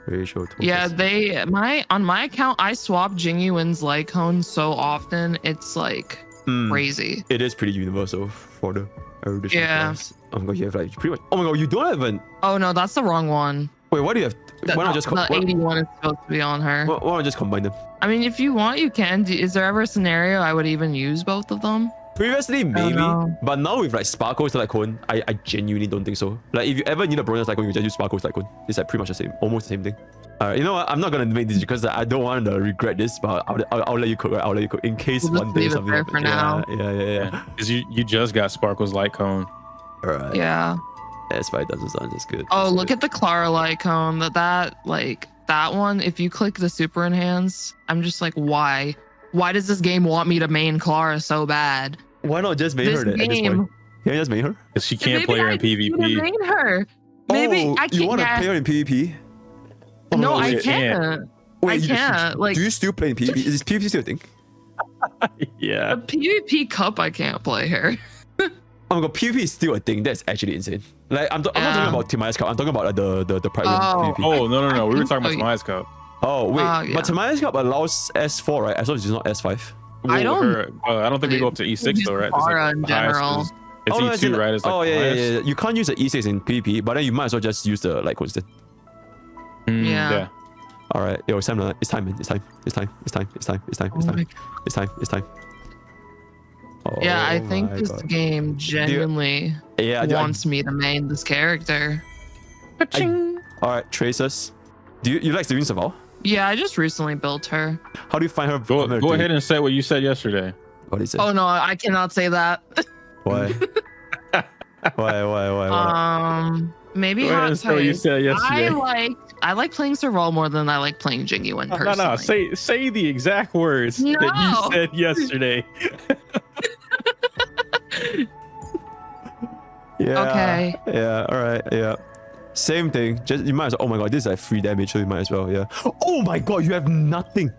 Ratio Topaz. Yeah, on my account, I swap Jing Yuan's light cone so often, it's like crazy. It is pretty universal for the erudition Yeah. class. Oh my god, you have like pretty much... Oh my god, you don't have an... Oh no, that's the wrong one. Wait, why do you have... Why not just... The 81 is supposed to be on her. Why not just combine them? I mean, if you want, you can. Is there ever a scenario I would even use both of them? Previously, maybe, know. but now with like Sparkle's light cone, I genuinely don't think so. Like, if you ever need a Bronya's light cone, you just use Sparkle's light cone. It's like pretty much the same, almost the same thing. Alright, you know what? I'm not gonna make this because I don't want to regret this, but I'll let you cook, right? I'll let you cook in case We'll one just day leave it something there happens. for now. Yeah. Because you just got Sparkle's light cone. Alright. Yeah. S5 doesn't sound just good. Oh, That's look good. at the Clara light cone. That one, if you click the super enhance, I'm just like, why? Why does this game want me to main Clara so bad? Why not just main her This at this game. point? Can you just main her? Because she can't Maybe play her I in need to PvP. main her. Maybe Oh, I can't. you want to play her in PvP? Oh, No, I you can't. Wait, I can't. Like do you still play in PvP? Is PvP still a thing? Yeah. the PvP cup, I can't play her. Oh my god, PvP is still a thing. That's actually insane. Like, I'm not talking about Timaya's Cup. I'm talking about the private PvP. Oh, no. We were think talking about so. Smile's Cup. Oh, wait. Yeah. But Timaya's Cup allows S4, right? As long as it's not S5. I don't- I don't think we go up to E6 though, right? Clara in the highest general. is- It's Oh, no, E2, right? It's like oh, the yeah. highest. You can't use the E6 in PvP, but then you might as well just use the light cones then. Yeah. Alright, yo, it's time, man. It's time. Oh, Yeah, I think my this God. game genuinely Yeah, wants me to main this character. Alright, Tracers. Do you like doing Serval? Yeah, I just recently built her. How do you find her? Go ahead and say what you said yesterday. What is it? Oh no, I cannot say that. Why? Why? Maybe Go ahead hot and say what you take. said yesterday. I like playing Serval more than I like playing Jing Yuan personally. No. Say the exact words that No. you said yesterday. Yeah. Okay. Yeah. All right. Yeah. Same thing. Just you might as well. Oh my god, this is like free damage, so you might as well. Yeah. Oh my god, you have nothing.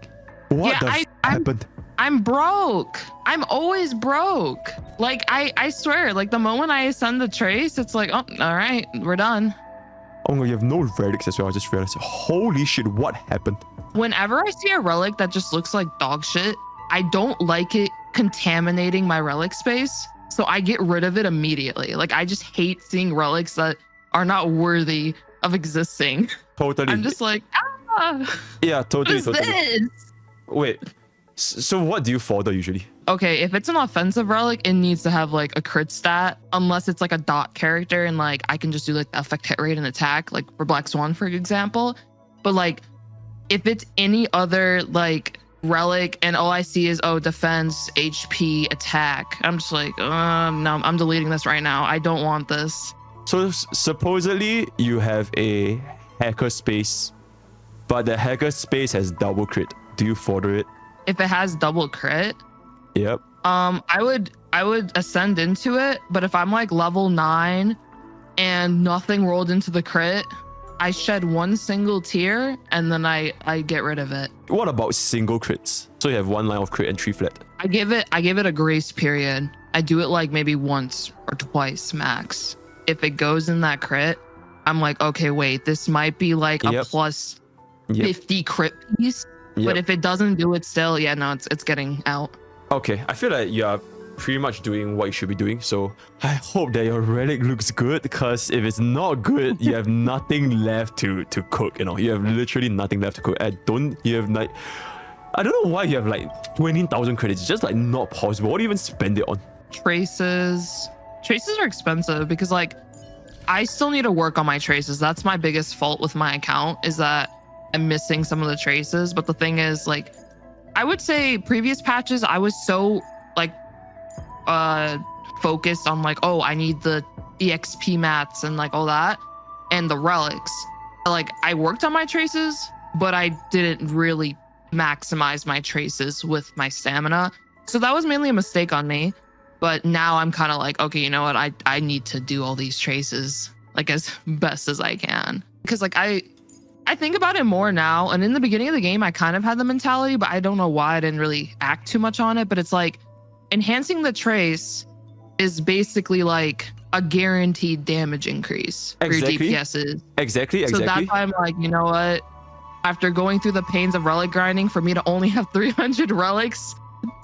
What Yeah, the I'm- happened? I'm broke. I'm always broke. Like I swear, like the moment I send the trace, it's like, oh, all right, we're done. Oh my god, you have no relics as well. I just realized. Holy shit, what happened? Whenever I see a relic that just looks like dog shit, I don't like it contaminating my relic space. So I get rid of it immediately. Like I just hate seeing relics that are not worthy of existing. Totally. I'm just like, Yeah, what totally. is this? Wait. So what do you fodder usually? Okay, if it's an offensive relic, it needs to have like a crit stat, unless it's like a dot character and like I can just do like the effect hit rate and attack, like for Black Swan, for example. But like if it's any other like relic, and all I see is defense, HP, attack. I'm just like, no, I'm deleting this right now. I don't want this. So supposedly you have a hacker space, but the hacker space has double crit. Do you fodder it? If it has double crit, Yep. I would ascend into it, but if I'm like level 9 and nothing rolled into the crit, I shed one single tear and then I get rid of it. What about single crits? So you have 1 line of crit and 3 flat. I give it a grace period. I do it like maybe once or twice max. If it goes in that crit, I'm like, okay, wait, this might be like a plus 50 crit piece. But if it doesn't do it still, yeah, no, it's getting out. Okay, I feel like you are pretty much doing what you should be doing. So I hope that your relic looks good, because if it's not good, you have nothing left to cook. You know, you have literally nothing left to cook. I don't know why you have like 20,000 credits. It's just like not possible. What do you even spend it on? Traces are expensive because like I still need to work on my traces. That's my biggest fault with my account, is that I'm missing some of the traces. But the thing is, like, I would say previous patches I was so like focused on like, oh, I need the EXP mats and like all that and the relics. Like I worked on my traces, but I didn't really maximize my traces with my stamina. So that was mainly a mistake on me. But now I'm kind of like, okay, you know what? I need to do all these traces like as best as I can. Because like I think about it more now. And in the beginning of the game, I kind of had the mentality, but I don't know why I didn't really act too much on it. But it's like enhancing the trace is basically like a guaranteed damage increase for your DPSs. Exactly. So that's why I'm like, you know what? After going through the pains of relic grinding, for me to only have 300 relics,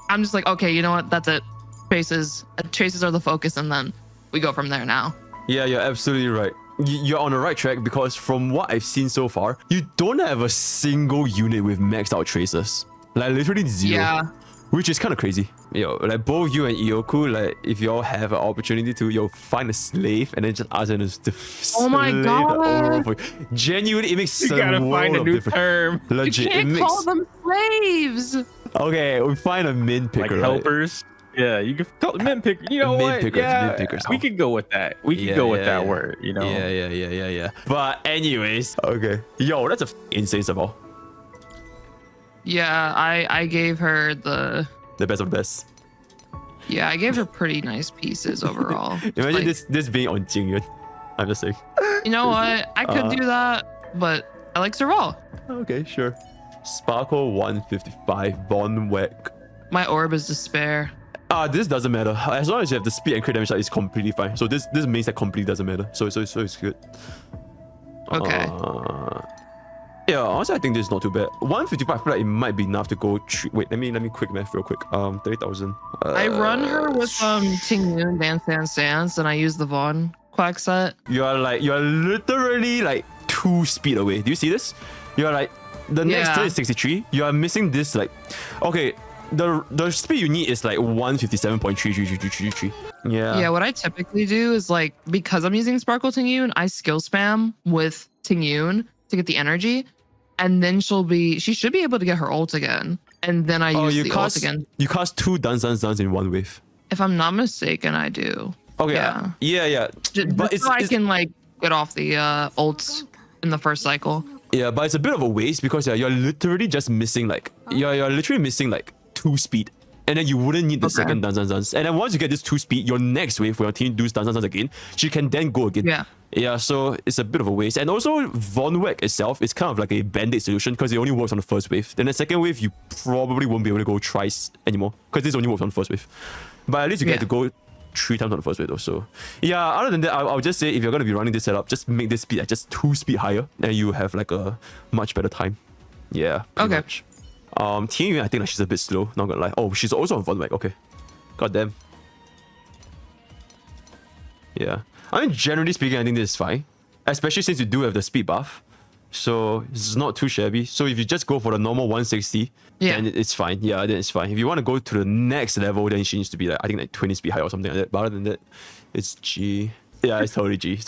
I'm just like, okay, you know what? That's it. Traces are the focus, and then we go from there now. Yeah, you're absolutely right. You're on the right track, because from what I've seen so far, you don't have a single unit with maxed out traces. Like literally 0. Yeah. Which is kind of crazy. Yo, like both you and iyokuu, like if y'all have an opportunity to, find a slave and then just ask them to oh my slave god, the over. Genuinely, it makes You gotta find a new term. Legit, you can't call them slaves. Okay, we find a min picker, like helpers. Yeah, you can call it mint picker. You know what? Mint pickers. We could go with that. We could go with that word. You know. Yeah. But anyways, okay. Yo, that's a insane Serval. Yeah, I gave her the best of the best. Yeah, I gave her pretty nice pieces overall. Imagine like, this being on Jing Yuan. I'm just saying. You know what? I could do that, but I like Serval. Okay, sure. Sparkle 155, Von Weck. My orb is despair. This doesn't matter. As long as you have the speed and crit damage, it's completely fine. So this means that completely doesn't matter. So it's good. Okay. Yeah, honestly, I think this is not too bad. 155, I feel like it might be enough to go. Wait, let me quick math real quick. 30,000. I run her with Tingyun, Dance, and I use the Vaughn quack set. You're literally like 2 speed away. Do you see this? You're like the next turn is 63. You are missing this like, okay. The speed you need is like 157.33333. Yeah. Yeah, what I typically do is like, because I'm using Sparkle Tingyun, I skill spam with Tingyun to get the energy, and then she should be able to get her ult again, and then I use the ult again. You cast 2 dance in one wave. If I'm not mistaken, I do. Okay. Yeah. But so I can like get off the ults in the first cycle. Yeah, but it's a bit of a waste, because you're literally just missing like you're literally missing like 2 speed, and then you wouldn't need the second dance. And then once you get this 2 speed, your next wave when your team does dance again, she can then go again. Yeah, so it's a bit of a waste. And also Von Weck itself is kind of like a band-aid solution, because it only works on the first wave. Then the second wave, you probably won't be able to go thrice anymore, because this only works on the first wave. But at least you get to go 3 times on the first wave though. So yeah, other than that, I'll just say, if you're going to be running this setup, just make this speed like just 2 speed higher, and you have like a much better time. Yeah, pretty much. Tingyun, I think like she's a bit slow, not gonna lie. Oh, she's also on Von Weck, okay. God damn. Yeah. I mean, generally speaking, I think this is fine. Especially since you do have the speed buff. So it's not too shabby. So if you just go for the normal 160, then it's fine. Yeah, then it's fine. If you want to go to the next level, then she needs to be like, I think like 20 speed high or something like that. But other than that, it's G. Yeah, it's totally G.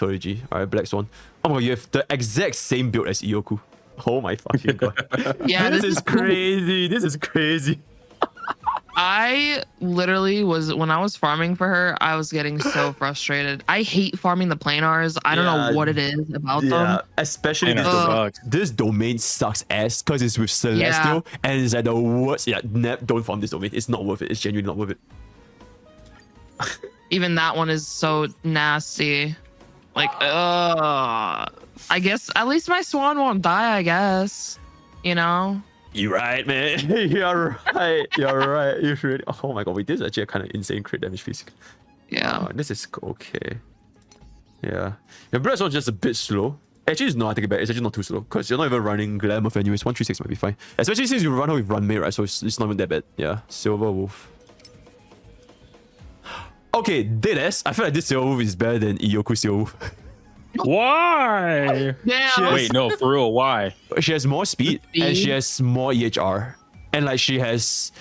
Alright, Black Swan. Oh my god, you have the exact same build as iyokuu. Oh my fucking god. Yeah, this is crazy. This is crazy. I literally was, when I was farming for her, I was getting so frustrated. I hate farming the planars. I don't know what it is about them. Especially this domain sucks ass because it's with Celestial and it's like the worst. Yeah, don't farm this domain. It's not worth it. It's genuinely not worth it. Even that one is so nasty. Like, I guess at least my Swan won't die, I guess. You know? You're right, man. You're right. You're right. You should. Oh my god, wait, this is actually a kind of insane crit damage piece. Yeah. This is okay. Yeah. Your breath is just a bit slow. Actually, it's not. I take it back. It's actually not too slow because you're not even running Glamour anyways. 136 might be fine. Especially since you run her with Ruan Mei, right? So it's not even that bad. Yeah. Silver Wolf. Okay, deadass. I feel like this Silver Wolf is better than iyokuu Silver Wolf. Why? Yeah. Wait, no, for real, why? She has more speed and she has more EHR. And like she doesn't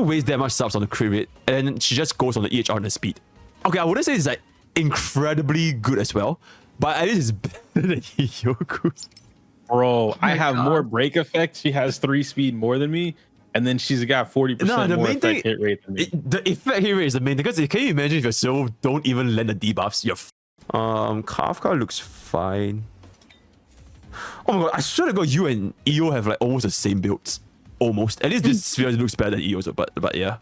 waste that much subs on the crit rate. And she just goes on the EHR and the speed. Okay, I wouldn't say it's like incredibly good as well. But at least it's better than iyokuu. Bro, I have more break effect. She has 3 speed more than me. And then she's got 40% more effect hit rate than me. The effect hit rate is the main thing. Because can you imagine if your Serval don't even land the debuffs? You're Kafka looks fine. Oh my god, I swear to god, you and Iyo have like almost the same builds. Almost. At least this sphere looks better than Iyo's, but yeah.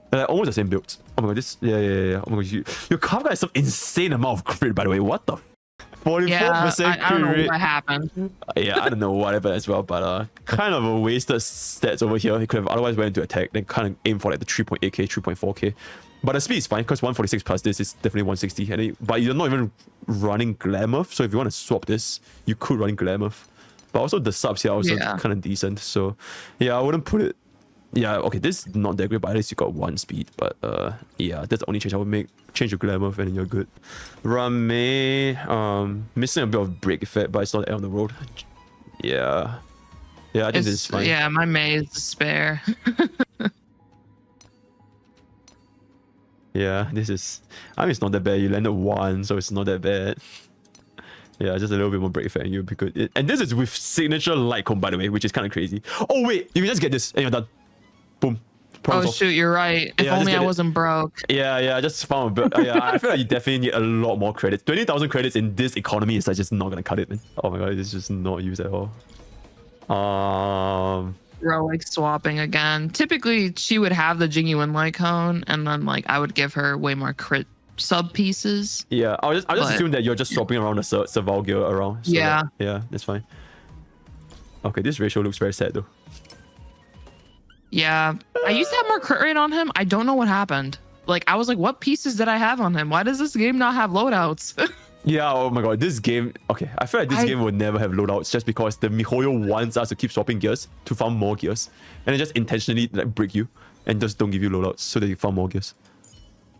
They're like almost the same builds. Oh my god, this yeah. Oh my god, your Kafka has some insane amount of crit, by the way. What the 44% I don't know what happened. Yeah, I don't know what happened as well, but kind of a wasted stats over here. He could have otherwise went into attack, then kind of aim for like the 3.8k, 3.4k. But the speed is fine because 146 plus this is definitely 160. But you're not even running Glamour, so if you want to swap this, you could run Glamour. But also the subs here are also kind of decent. So yeah, I wouldn't put it. Yeah, okay, this is not that great, but at least you got 1 speed. But yeah, that's the only change I would make. Change your Glamour and then you're good. Ruan Mei, missing a bit of break effect, but it's not the end of the road. Yeah. Yeah, I think this is fine. Yeah, my Mei is spare. Yeah, this is... I mean, it's not that bad. You landed 1, so it's not that bad. Yeah, just a little bit more break effect and you'll be good. And this is with signature light comb, by the way, which is kind of crazy. Oh, wait, you can just get this and you're done. Boom. Oh shoot, you're right. If only I wasn't broke. Yeah, I just found a bit. Yeah, I feel like you definitely need a lot more credits. 20,000 credits in this economy is like just not gonna cut it, man. Oh my god, it's just not used at all. Relic swapping again. Typically, she would have the Jing Yuan light cone, and then like I would give her way more crit sub pieces. Yeah, I'll just assume that you're just swapping around the Serval gear around. So yeah. Yeah, that's fine. Okay, this ratio looks very sad though. Yeah, I used to have more crit rate on him. I don't know what happened. Like, I was like, what pieces did I have on him? Why does this game not have loadouts? Yeah, oh my god, this game... Okay, I feel like this game would never have loadouts just because the MiHoYo wants us to keep swapping gears to farm more gears. And then just intentionally like break you and just don't give you loadouts so that you farm more gears.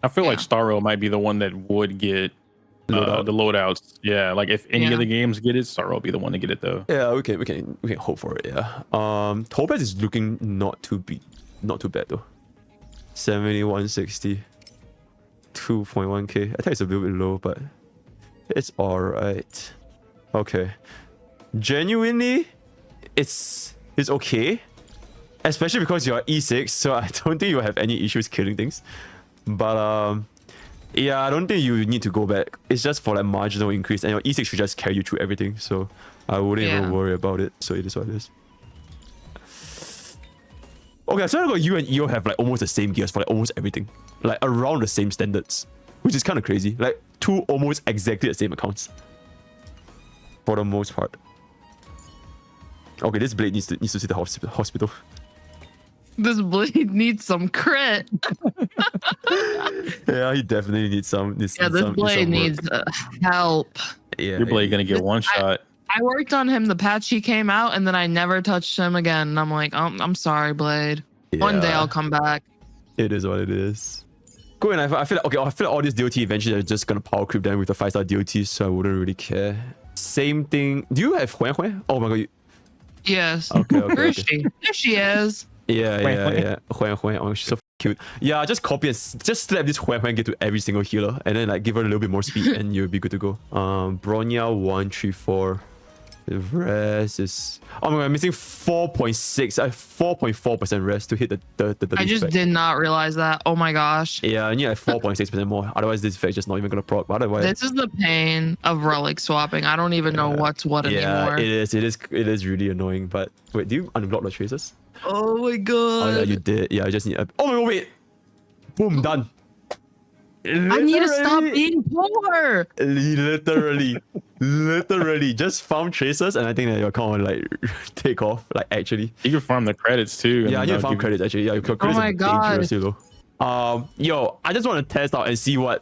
I feel like starrail might be the one that would get the loadouts. Yeah, like if any of the games get it, starrail will be the one to get it though. Yeah, we can hope for it. Yeah. Topaz is looking not too bad though. 7160, 2.1k. I think it's a little bit low, but it's alright. Okay. Genuinely, it's okay, especially because you're E6, so I don't think you'll have any issues killing things. But yeah, I don't think you need to go back. It's just for like marginal increase, and your E6 should just carry you through everything. So I wouldn't even worry about it. So it is what it is. Okay, so I got you and Iyo have like almost the same gears for like almost everything, like around the same standards, which is kind of crazy. Like 2 almost exactly the same accounts for the most part. Okay, this blade needs to see the hospital. This blade needs some crit. Yeah, he definitely needs some. This blade needs help. Yeah, your blade gonna get one shot. I worked on him the patch he came out, and then I never touched him again. And I'm like, I'm sorry, Blade. Yeah. One day I'll come back. It is what it is. Cool, and I feel like all these DOT eventually are just gonna power creep them with the 5-star DOTs, so I wouldn't really care. Same thing. Do you have Xuan? Oh my god. Yes. Okay. Where is she? There she is. Yeah. Xuan. Oh, she's so cute. Yeah, just copy and just slap this Huan Huan get to every single healer, and then like give her a little bit more speed, and you'll be good to go. Bronya 1, 3, 4. The rest is oh my god, I'm missing 4.4% rest to hit the I just did not realize that. Oh my gosh. Yeah, I need like 4.6% more. Otherwise, this effect's just not even gonna proc. Otherwise, This is the pain of relic swapping. I don't even know what's what anymore. it is really annoying. But wait, do you unblock the traces? Oh my god. Oh yeah, you did. Yeah, I just need. Oh my god, wait. Boom, done. I need to stop being poor. Literally, just farm traces, and I think that your account will like take off. Like actually, You can farm the credits too. yeah, I need to farm credits actually. Yeah, your credits my are God. dangerously low. Yo, I just want to test out and see what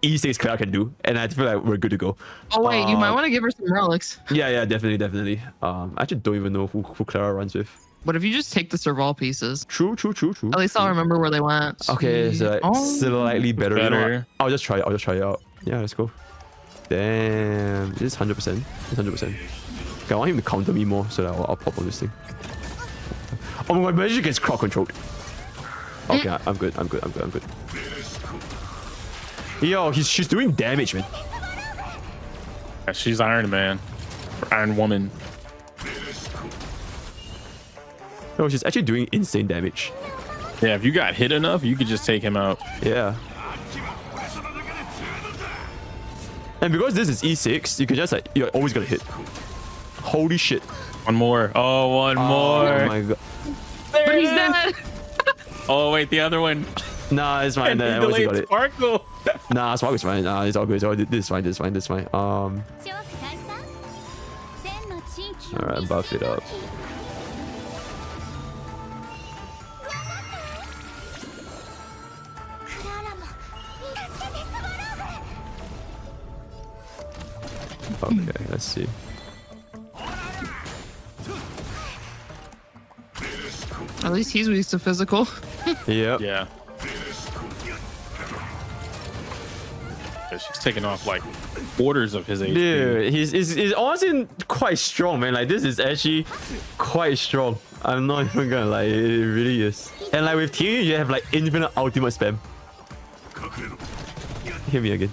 E6 Clara can do, and I feel like we're good to go. Oh wait, you might want to give her some relics. Yeah, definitely. I actually don't even know who Clara runs with. What if you just take the Serval pieces? True. At least I'll remember where they went. Okay, so like slightly better. You know Better. what? I'll just try it out. Yeah, let's go. Damn, it's 100%. It's 100%. Okay, I want him to counter me more, so that I'll pop on this thing. Oh my god, magic gets crowd controlled. Okay, I'm good. Yo, she's doing damage, man. Yeah, she's Iron Man, or Iron Woman. No, she's actually doing insane damage. Yeah, if you got hit enough, you could just take him out. Yeah. And because this is E6, you can just like, you're always gonna hit. Holy shit. One more. Oh, one more. Oh my god. But he's dead. Oh wait, the other one. Nah, it's fine. And I he always got delayed it. Sparkle. Nah, Sparkle's fine. Nah, it's all good. This is fine. Alright, buff it up. Okay, let's see. At least he's used to physical. Yep. Yeah. She's taking off like quarters of his HP. Dude, he's honestly quite strong, man. Like this is actually quite strong. I'm not even gonna lie, it really is. And like with Tingyun, you have like infinite ultimate spam. Hit me again.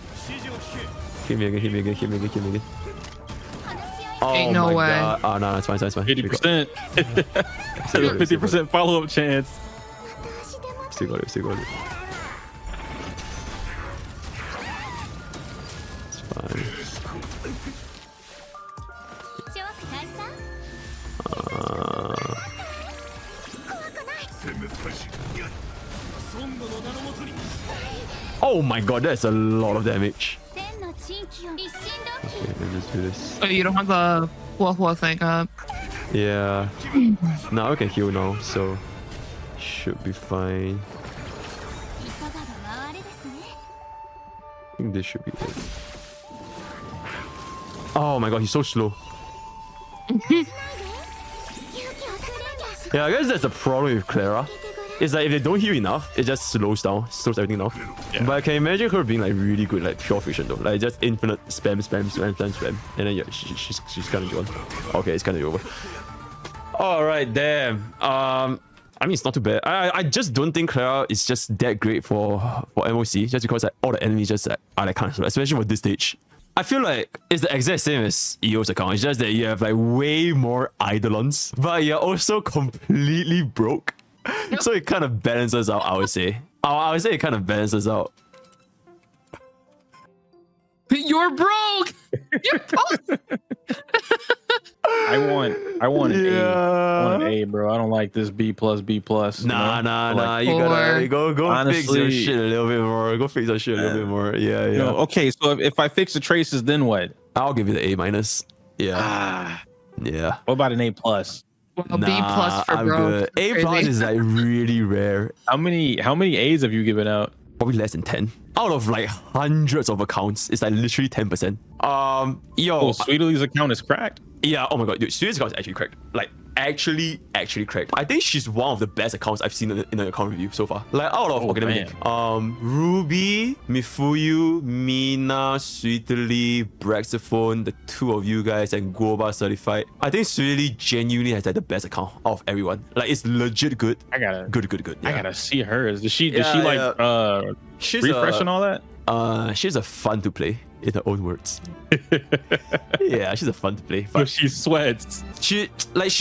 Oh Ain't no my way. god. Oh no, it's fine. 50%. 50% follow-up chance. Still got it. It's fine. Oh my god, that's a lot of damage. Okay, let's just do this. Oh, you don't have the Hua thing up. Yeah. Now I can heal now, so should be fine. I think this should be it. Oh my god, he's so slow. Yeah, I guess that's the problem with Clara. It's like if they don't heal enough, it just slows everything down. Yeah. But I can imagine her being like really good, like pure fiction though. Like just infinite spam. And then yeah, she's kind of gone. Okay, it's kind of over. Alright, damn. I mean, it's not too bad. I just don't think Clara is just that great for MOC, just because like all the enemies just like, are like kind of slow, especially for this stage. I feel like it's the exact same as Iyo's account. It's just that you have like way more Eidolons, but you're also completely broke. So it kind of balances out, I would say. I would say it kind of balances out. You're broke. You're broke. I want an A. I want an A, bro. I don't like this B+. Nah. You gotta go honestly, fix your shit a little bit more. Go fix your shit a little bit more. Yeah. You know, okay, so if I fix the traces, then what? I'll give you the A-. Yeah. Yeah. What about an A+? Well, B+ for I'm broke. good. A+ is like really rare. How many A's have you given out? Probably less than 10. Out of like hundreds of accounts, it's like literally 10%. Yo. Oh, Sweetly's account is cracked. Yeah, oh my god, dude, Sweetly's account is actually cracked. Like, actually cracked. I think she's one of the best accounts I've seen in an account review so far. Like out of okay, let me think. Ruby, Mifuyu, Mina, Sweetly, Braxophone, the two of you guys, and Goba certified. I think Seele genuinely has like the best account out of everyone. Like it's legit good. I gotta good. Yeah. I gotta see hers. Does she Yeah, like She's refresh and all that? She's a fun to play in her own words. Yeah, she's a fun to play. But she sweats. She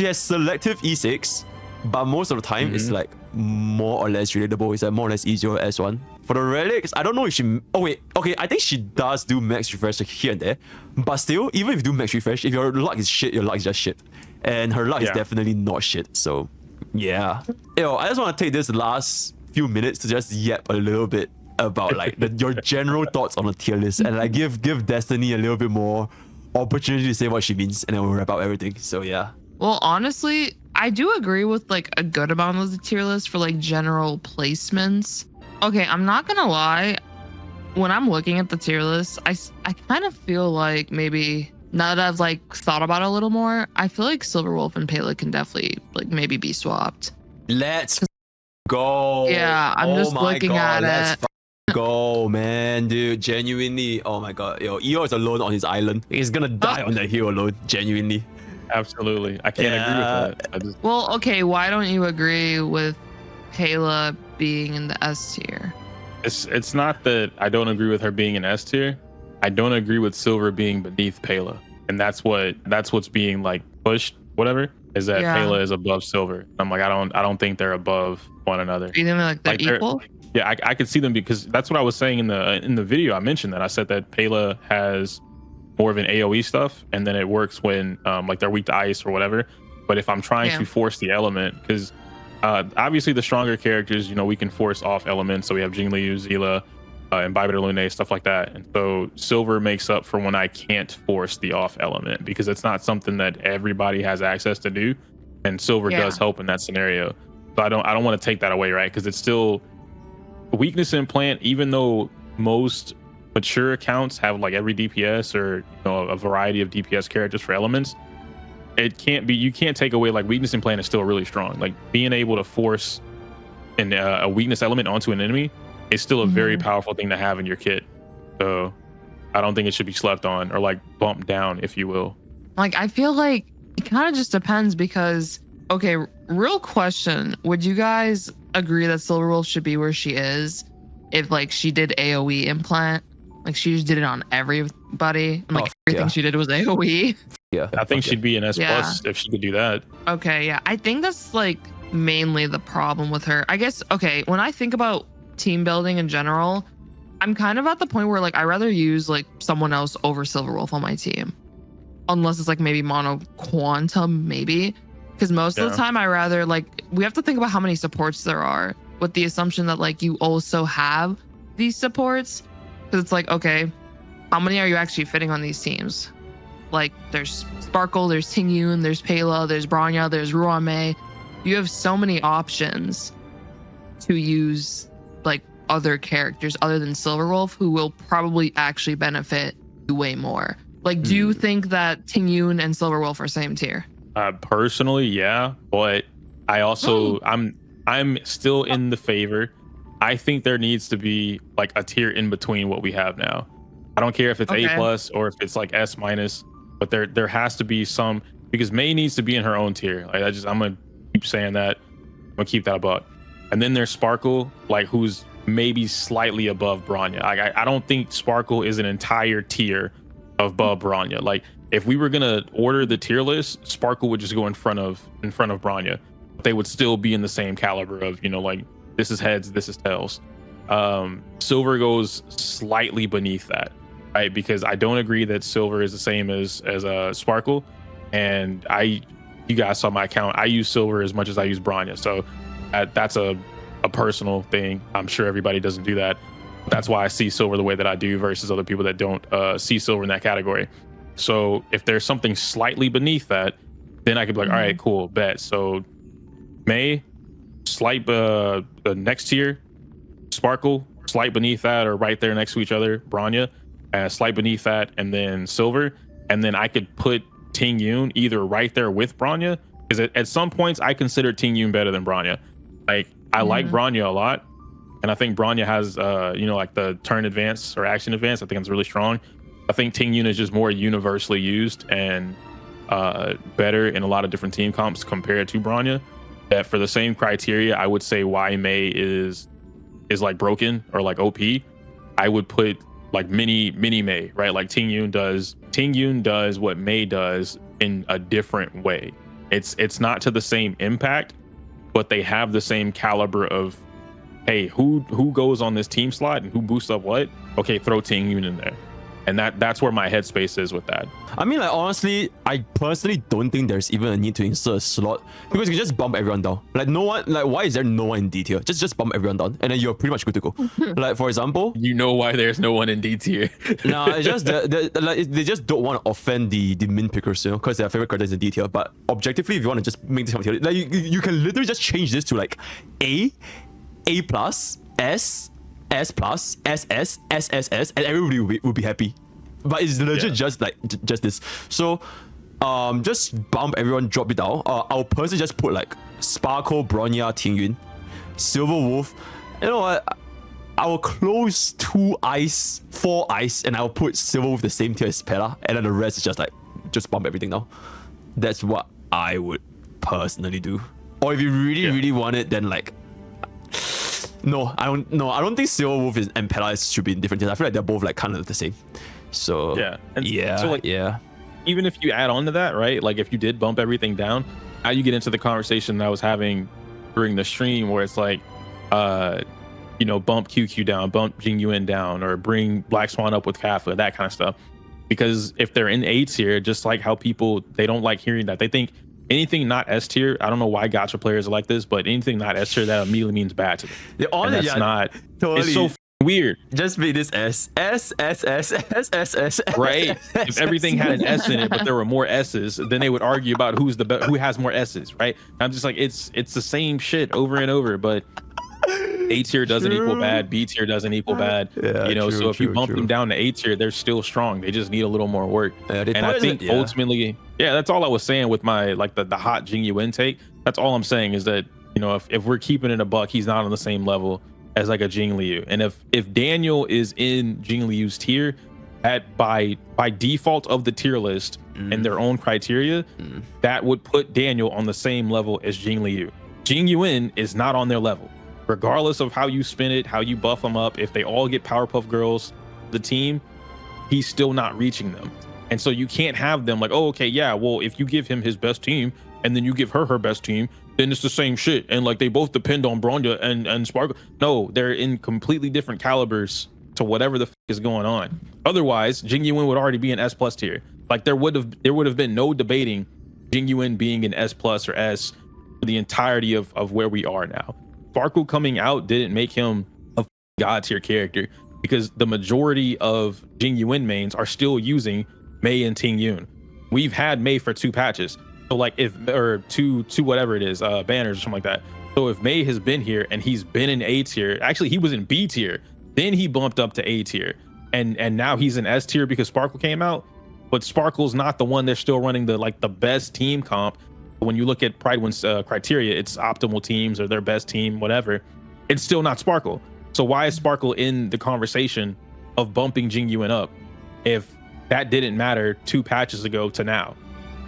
has selective E6, but most of the time it's like more or less relatable. It's like more or less easier as S1. For the relics, I don't know if she. Oh wait, okay. I think she does do max refresh here and there, but still, even if you do max refresh, if your luck is shit, your luck is just shit, and her luck is definitely not shit. So, yeah. Yo, I just want to take this last few minutes to just yap a little bit about like your general thoughts on the tier list, and like give Destiny a little bit more opportunity to say what she means, and then we'll wrap up everything. So yeah. Well, honestly, I do agree with like a good amount of the tier list for like general placements. Okay, I'm not gonna lie. When I'm looking at the tier list, I kind of feel like maybe now that I've like thought about it a little more, I feel like Silverwolf and Pele can definitely like maybe be swapped. Let's go. Yeah, I'm just looking at let's it. Go, man, dude. Genuinely, oh my god, yo, Iyo is alone on his island. He's gonna die on that hill alone. Genuinely. Absolutely, I can't agree with that. I just, Well, okay, why don't you agree with Pele being in the S tier? it's not that I don't agree with her being in S tier. I don't agree with Silver being beneath Pele, and that's what's being like pushed. Whatever is that Pele is above Silver. I'm like I don't think they're above one another. You think like they're equal? Yeah, I could see them because that's what I was saying in the video. I mentioned that I said that Pele has more of an AOE stuff, and then it works when like they're weak to ice or whatever. But if I'm trying to force the element, because obviously the stronger characters, you know, we can force off elements. So we have Jing Liu, Seele, and Bibiter Lune, stuff like that. And so Silver makes up for when I can't force the off element, because it's not something that everybody has access to do, and Silver does help in that scenario. So I don't want to take that away, right? Because it's still weakness in plant, even though most mature accounts have like every DPS or, you know, a variety of DPS characters for elements. It can't be, you can't take away like weakness in plant is still really strong. Like being able to force a weakness element onto an enemy is still a very powerful thing to have in your kit. So I don't think it should be slept on or like bumped down, if you will. Like I feel like it kind of just depends because, okay, real question, would you guys agree that Silverwolf should be where she is if like she did AoE implant? Like she just did it on everybody, and like everything she did was AoE. Yeah, I think she'd be an S plus if she could do that. Okay, yeah, I think that's like mainly the problem with her. I guess, okay, when I think about team building in general, I'm kind of at the point where like I rather use like someone else over Silverwolf on my team, unless it's like maybe mono quantum, maybe, because most of the time I rather like, we have to think about how many supports there are with the assumption that like you also have these supports, because it's like, okay, how many are you actually fitting on these teams? Like there's Sparkle, there's Tingyun, there's Pele, there's Bronya, there's Ruan Mei. You have so many options to use like other characters other than Silverwolf who will probably actually benefit you way more. Like, do you think that Tingyun and Silverwolf are same tier? Personally, yeah, but I also I'm still in the favor. I think there needs to be like a tier in between what we have now. I don't care if it's A plus or if it's like S minus, but there has to be some, because Mei needs to be in her own tier. Like I'm gonna keep saying that. I'm gonna keep that about. And then there's Sparkle, like who's maybe slightly above Bronya. I don't think Sparkle is an entire tier above Bronya. Like if we were gonna order the tier list, Sparkle would just go in front of Bronya. But they would still be in the same caliber of, you know, like this is heads, this is tails. Silver goes slightly beneath that, right? Because I don't agree that Silver is the same as Sparkle. And you guys saw my account. I use Silver as much as I use Bronya. So that's a personal thing. I'm sure everybody doesn't do that. That's why I see Silver the way that I do versus other people that don't see Silver in that category. So if there's something slightly beneath that, then I could be like, all right, cool, bet. So Mei, slight the next tier, Sparkle, slight beneath that or right there next to each other, Bronya, slight beneath that, and then Silver. And then I could put Tingyun either right there with Bronya Because at some points I consider Tingyun better than Bronya. Like I like Bronya a lot, and I think Bronya has like the turn advance or action advance. I think it's really strong. I think Tingyun is just more universally used and better in a lot of different team comps compared to Bronya. That for the same criteria, I would say why Mei is like broken or like OP. I would put like mini Mei, right? Like Tingyun does what Mei does in a different way. It's not to the same impact, but they have the same caliber of, hey, who goes on this team slot and who boosts up what? Okay, throw Tingyun in there. And that's where my headspace is with that. I mean, like, honestly, I personally don't think there's even a need to insert a slot, because you can just bump everyone down. Like, no one, like, why is there no one in D tier? Just bump everyone down, and then you're pretty much good to go. Like, for example, You know why there's no one in D tier. no, it's just they just don't want to offend the min pickers, you know, because their favorite character is in D tier. But objectively, if you want to just make this tier, like, you can literally just change this to like A plus, S plus, SS, SSS, and everybody will be happy. But it's legit just this. So just bump everyone, drop it down. I'll personally just put like Sparkle, Bronya, Tingyun, Silver Wolf. You know what? I will close 4 ice, and I'll put Silver Wolf the same tier as Pella, and then the rest is just like just bump everything down. That's what I would personally do. Or if you really want it, then like No, I don't think Silver Wolf and Pella should be in different tiers. I feel like they're both like kind of the same. So even if you add on to that, right? Like if you did bump everything down, now you get into the conversation that I was having during the stream where it's like bump QQ down, bump Jing Yuan down, or bring Black Swan up with Kafka, that kind of stuff. Because if they're in A tier, just like how they don't like hearing that. They think anything not S tier, I don't know why gacha players are like this, but anything not S tier, that immediately means bad to them. And that's not totally. It's so weird. Just make this S. Right? If everything had an S in it, but there were more S's, then they would argue about who has more S's, right? I'm just like, it's the same shit over and over, but A tier doesn't equal bad, B tier doesn't equal bad. So if you bump them down to A tier, they're still strong. They just need a little more work. And I think ultimately, that's all I was saying with my like the hot Jing Yuan take. That's all I'm saying is that, if we're keeping it a buck, he's not on the same level as like a Jing Liu. And if Daniel is in Jing Liu's tier by default of the tier list and their own criteria, that would put Daniel on the same level as Jing Liu. Jing Yuan is not on their level. Regardless of how you spin it, how you buff them up, if they all get Powerpuff Girls, the team, he's still not reaching them. And so you can't have them like, oh, okay, yeah, well, if you give him his best team and then you give her best team, then it's the same shit. And like they both depend on Bronya and Sparkle. No, they're in completely different calibers to whatever the is going on. Otherwise, Jing Yuan would already be an S plus tier. Like there would have been no debating Jing Yuan being an S plus or S for the entirety of where we are now. Sparkle coming out didn't make him a god tier character because the majority of Jing Yuan mains are still using Mei and Tingyun. We've had Mei for 2 patches. So like two whatever it is, banners or something like that. So if Mei has been here and he's been in A tier, actually he was in B tier, then he bumped up to A tier. And now he's in S tier because Sparkle came out. But Sparkle's not the one they're still running the best team comp. When you look at Pride-Win's criteria, it's optimal teams or their best team, whatever. It's still not Sparkle. So why is Sparkle in the conversation of bumping Jing Yuan up if that didn't matter 2 patches ago to now?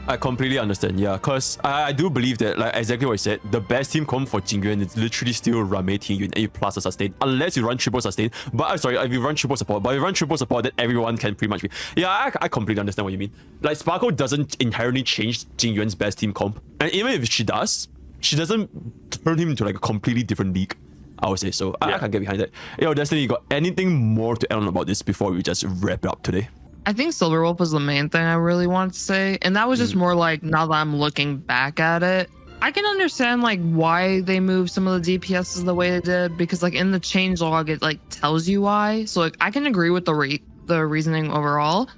I completely understand, yeah, because I do believe that, like exactly what you said, the best team comp for Jing Yuan is literally still Ruan Mei, Tingyun, A plus a sustain, unless you run triple sustain. But I'm sorry, if you run triple support, then everyone can pretty much be. Yeah, I completely understand what you mean. Like Sparkle doesn't inherently change Jing Yuan's best team comp, and even if she does, she doesn't turn him into like a completely different league. I would say so. I can get behind that. Destiny, you got anything more to add on about this before we just wrap it up today? I think Silver Wolf was the main thing I really wanted to say. And that was just more like, now that I'm looking back at it, I can understand like why they moved some of the DPSs the way they did, because like in the changelog, it like tells you why. So like I can agree with the reasoning overall.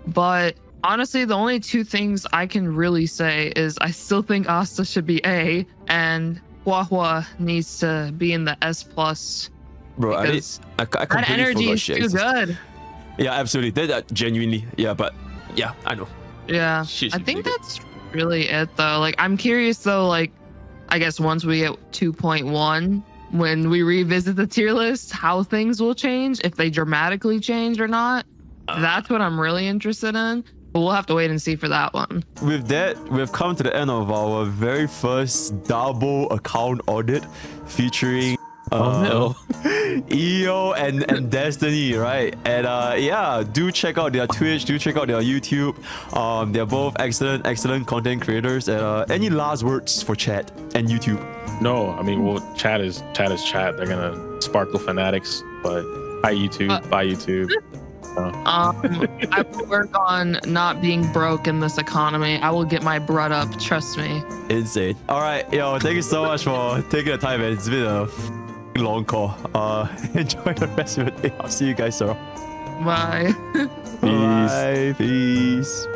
But honestly, the only 2 things I can really say is I still think Asta should be A and Hua needs to be in the S plus. Bro, I that energy is too good. Yeah, absolutely. That genuinely, yeah, but yeah, I know. Yeah, I think that's really it though. Like I'm curious though, like I guess once we get 2.1, when we revisit the tier list, how things will change, if they dramatically change or not. That's what I'm really interested in. But we'll have to wait and see for that one. With that, we've come to the end of our very first double account audit featuring Iyo and Destiny, right? And yeah, do check out their Twitch, do check out their YouTube. They're both excellent content creators. And any last words for chat and YouTube? No, I mean, well, chat is chat. They're gonna sparkle fanatics, but hi YouTube, bye YouTube. I will work on not being broke in this economy. I will get my bread up, trust me. Insane. All right, yo, thank you so much for taking the time, man. It's been a long call. Enjoy the rest of your day. I'll see you guys tomorrow. Bye. Bye. Peace.